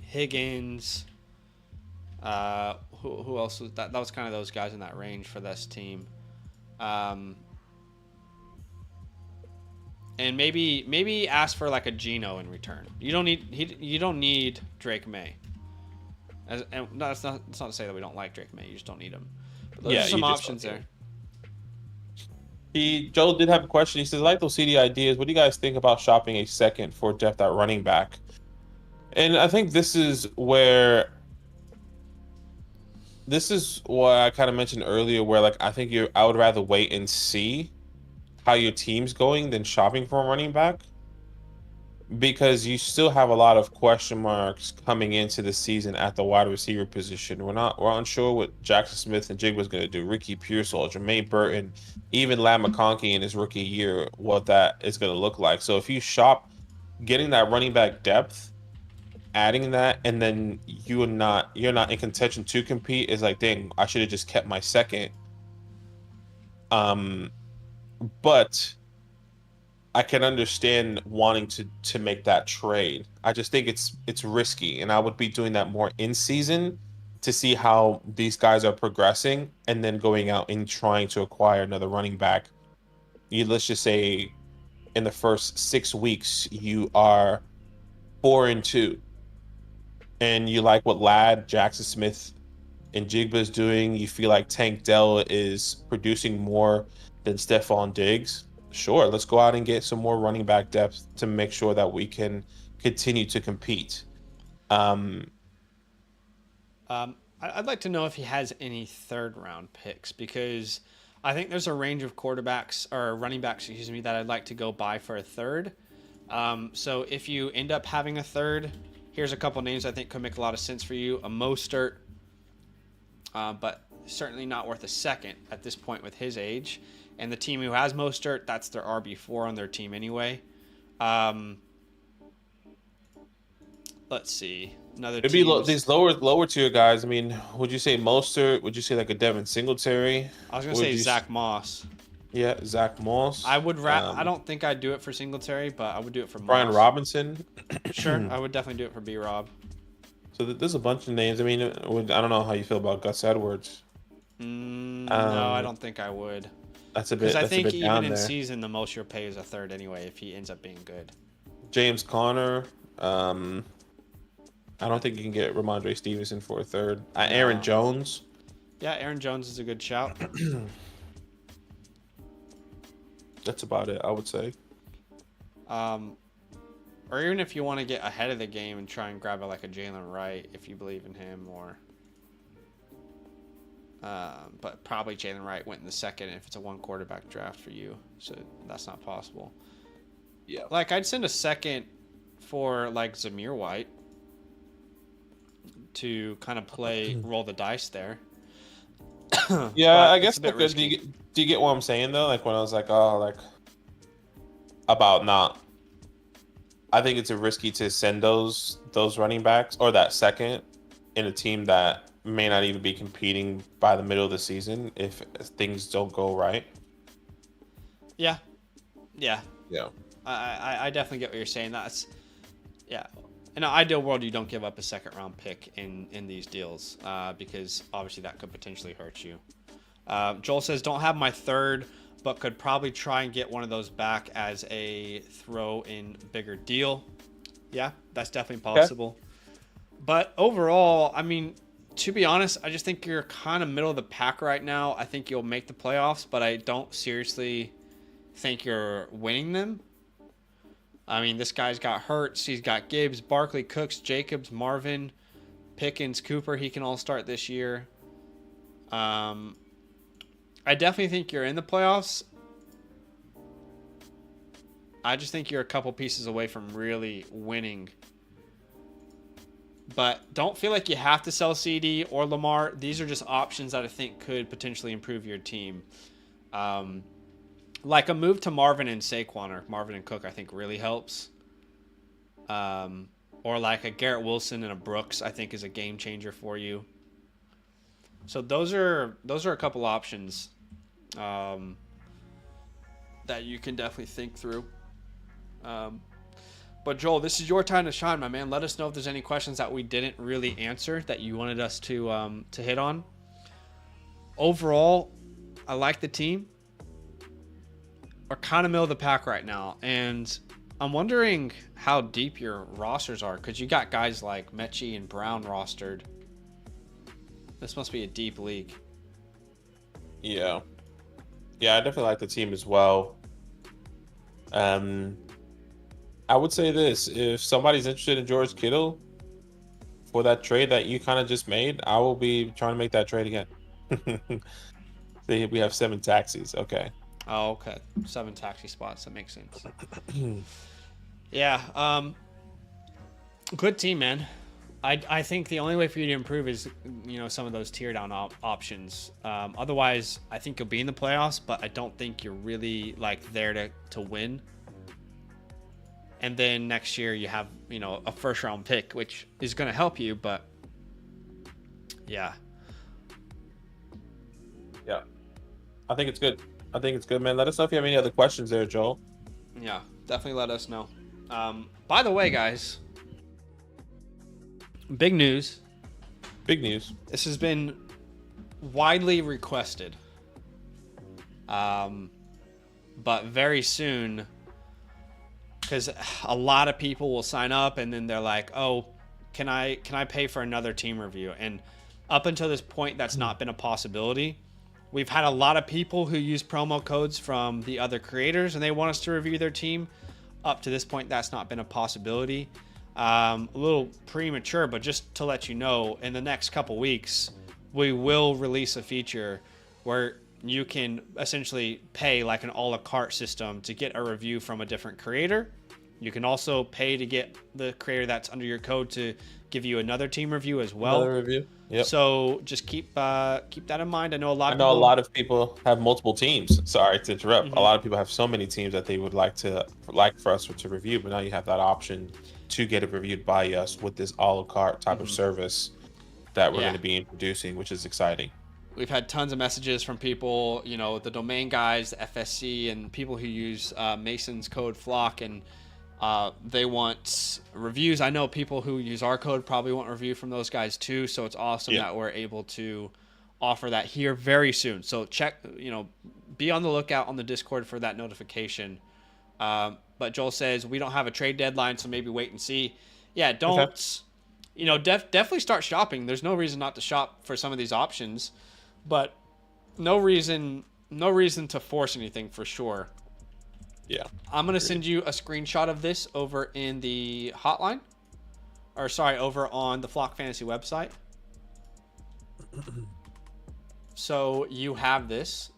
Higgins, Who else was that? That was kind of those guys in that range for this team. Um, and maybe ask for like a Geno in return. You don't need Drake May. And no, it's not to say that we don't like Drake May. You just don't need him. But those are some options there. Joel did have a question. He says, I like those CD ideas. What do you guys think about shopping a second for depth at running back? And I think this is what I kind of mentioned earlier, where like I would rather wait and see how your team's going than shopping for a running back, because you still have a lot of question marks coming into the season at the wide receiver position. We're unsure what Jackson Smith and Jigba's going to do. Ricky Pearsall, Jermaine Burton, even Lam McConkey in his rookie year, what that is going to look like. So if you shop getting that running back depth, adding that, and then you're not in contention to compete, is like, dang, I should have just kept my second. But I can understand wanting to make that trade. I just think it's risky, and I would be doing that more in season to see how these guys are progressing, and then going out and trying to acquire another running back. Let's just say in the first 6 weeks you are 4-2, and you like what Ladd, Jackson Smith, and Jigba is doing. You feel like Tank Dell is producing more than Stephon Diggs. Sure, let's go out and get some more running back depth to make sure that we can continue to compete. I'd like to know if he has any third-round picks, because I think there's a range of quarterbacks or running backs, that I'd like to go buy for a third. So if you end up having a third, here's a couple names I think could make a lot of sense for you. A Mostert, but certainly not worth a second at this point with his age. And the team who has Mostert, that's their RB4 on their team anyway. Let's see. It'd be these lower tier guys. I mean, would you say Mostert? Would you say like a Devin Singletary? I was going to say Zach Moss. Yeah, Zach Moss. I would I don't think I'd do it for Singletary, but I would do it for Brian Moss. Robinson. Sure, I would definitely do it for B-Rob. So there's a bunch of names. I mean, I don't know how you feel about Gus Edwards. No, I don't think I would. That's a bit. Because I think even in there. Season, the most you'll pay is a third anyway if he ends up being good. James Conner. I don't think you can get Ramondre Stevenson for a third. Aaron Jones. Yeah, Aaron Jones is a good shout. That's about it, I would say. Or even if you want to get ahead of the game and try and grab like a Jalen Wright if you believe in him, or. But probably Jalen Wright went in the second if it's a one quarterback draft for you, so that's not possible. Yeah. Like I'd send a second for like Zamir White to kind of roll the dice there. Yeah, I guess because do you get what I'm saying though? Like when I was like, about not. I think it's risky to send those running backs or that second in a team that may not even be competing by the middle of the season if things don't go right. Yeah. I definitely get what you're saying. In an ideal world, you don't give up a second round pick in these deals because obviously that could potentially hurt you. Joel says, don't have my third, but could probably try and get one of those back as a throw in bigger deal. Yeah, that's definitely possible. Okay. But overall, I mean, to be honest, I just think you're kind of middle of the pack right now. I think you'll make the playoffs, but I don't seriously think you're winning them. I mean, this guy's got Hurts, he's got Gibbs, Barkley, Cooks, Jacobs, Marvin, Pickens, Cooper. He can all start this year. I definitely think you're in the playoffs. I just think you're a couple pieces away from really winning. But don't feel like you have to sell CD or Lamar. These are just options that I think could potentially improve your team. Like a move to Marvin and Saquon or Marvin and Cook, I think really helps. Or like a Garrett Wilson and a Brooks, I think is a game changer for you. So those are a couple options that you can definitely think through. But Joel, this is your time to shine, my man. Let us know if there's any questions that we didn't really answer that you wanted us to hit on. Overall, I like the team. We're kind of middle of the pack right now, and I'm wondering how deep your rosters are, because you got guys like Mechie and Brown rostered. This must be a deep league. Yeah. Yeah, I definitely like the team as well. I would say this: if somebody's interested in George Kittle for that trade that you kind of just made, I will be trying to make that trade again. See, we have 7 taxis. Okay. Oh, okay. 7 taxi spots. That makes sense. Yeah. Good team, man. I think the only way for you to improve is, some of those tier down options. Otherwise, I think you'll be in the playoffs, but I don't think you're really there to win. And then next year you have, a first round pick, which is going to help you, but yeah. Yeah. I think it's good. Man. Let us know if you have any other questions there, Joel. Yeah, definitely let us know. By the way, guys, big news. Big news. This has been widely requested. But very soon, because a lot of people will sign up and then they're like, oh, can I pay for another team review? And up until this point, that's not been a possibility. We've had a lot of people who use promo codes from the other creators and they want us to review their team. Up to this point, that's not been a possibility. A little premature, but just to let you know, in the next couple weeks, we will release a feature where you can essentially pay like an a la carte system to get a review from a different creator. You can also pay to get the creator that's under your code to give you another team review as well. Another review. Yep. So just keep that in mind. I know a lot of people have multiple teams. Sorry to interrupt. A lot of people have so many teams that they would like for us to review, but now you have that option to get it reviewed by us with this a la carte type of service that we're going to be introducing, which is exciting. We've had tons of messages from people, the domain guys, the FSC, and people who use Mason's code Flock, and they want reviews. I know people who use our code probably want a review from those guys too. So it's awesome that we're able to offer that here very soon. So check, be on the lookout on the Discord for that notification. But Joel says we don't have a trade deadline, so maybe wait and see. Yeah, don't, definitely start shopping. There's no reason not to shop for some of these options, but no reason to force anything for sure. Yeah. I'm going to send you a screenshot of this over in the hotline. Over on the Flock Fantasy website. So you have this.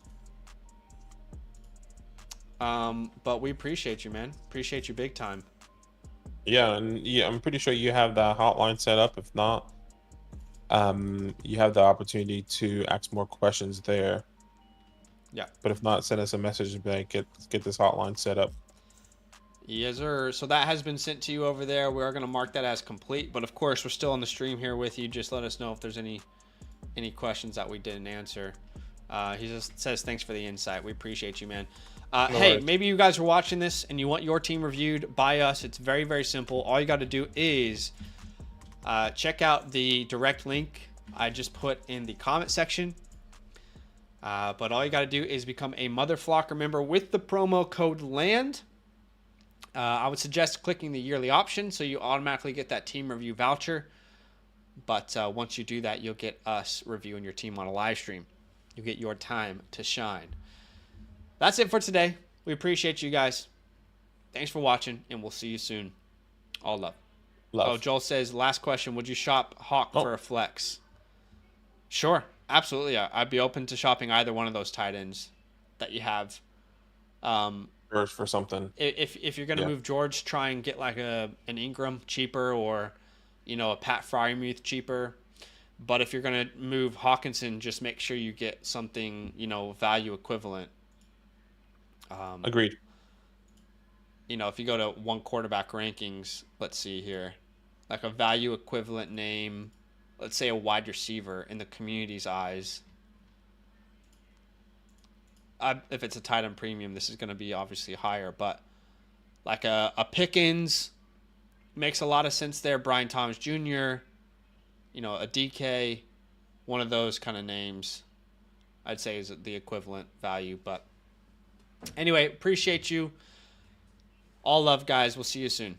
But we appreciate you, man. Appreciate you big time. Yeah, and I'm pretty sure you have that hotline set up. If not, you have the opportunity to ask more questions there. Yeah. But if not, send us a message and be like, get this hotline set up. Yes, sir. So that has been sent to you over there. We are going to mark that as complete. But of course, we're still on the stream here with you. Just let us know if there's any questions that we didn't answer. He just says, thanks for the insight. We appreciate you, man. Hey, maybe you guys are watching this and you want your team reviewed by us. It's very, very simple. All you got to do is check out the direct link I just put in the comment section. But all you got to do is become a Mother Flocker member with the promo code LAND. I would suggest clicking the yearly option so you automatically get that team review voucher. But once you do that, you'll get us reviewing your team on a live stream. You get your time to shine. That's it for today. We appreciate you guys. Thanks for watching, and we'll see you soon. All love. Oh, Joel says, last question. Would you shop Hawk for a flex? Sure. Absolutely. I'd be open to shopping either one of those tight ends that you have. For something. If you're going to move George, try and get like an Ingram cheaper or, a Pat Fryermuth cheaper. But if you're going to move Hawkinson, just make sure you get something, value equivalent. Agreed. If you go to one quarterback rankings, let's see here, like a value equivalent name, let's say a wide receiver in the community's eyes. If it's a tight end premium, this is going to be obviously higher, but like a Pickens makes a lot of sense there. Brian Thomas Jr., a DK, one of those kind of names, I'd say is the equivalent value. But anyway, appreciate you. All love, guys. We'll see you soon.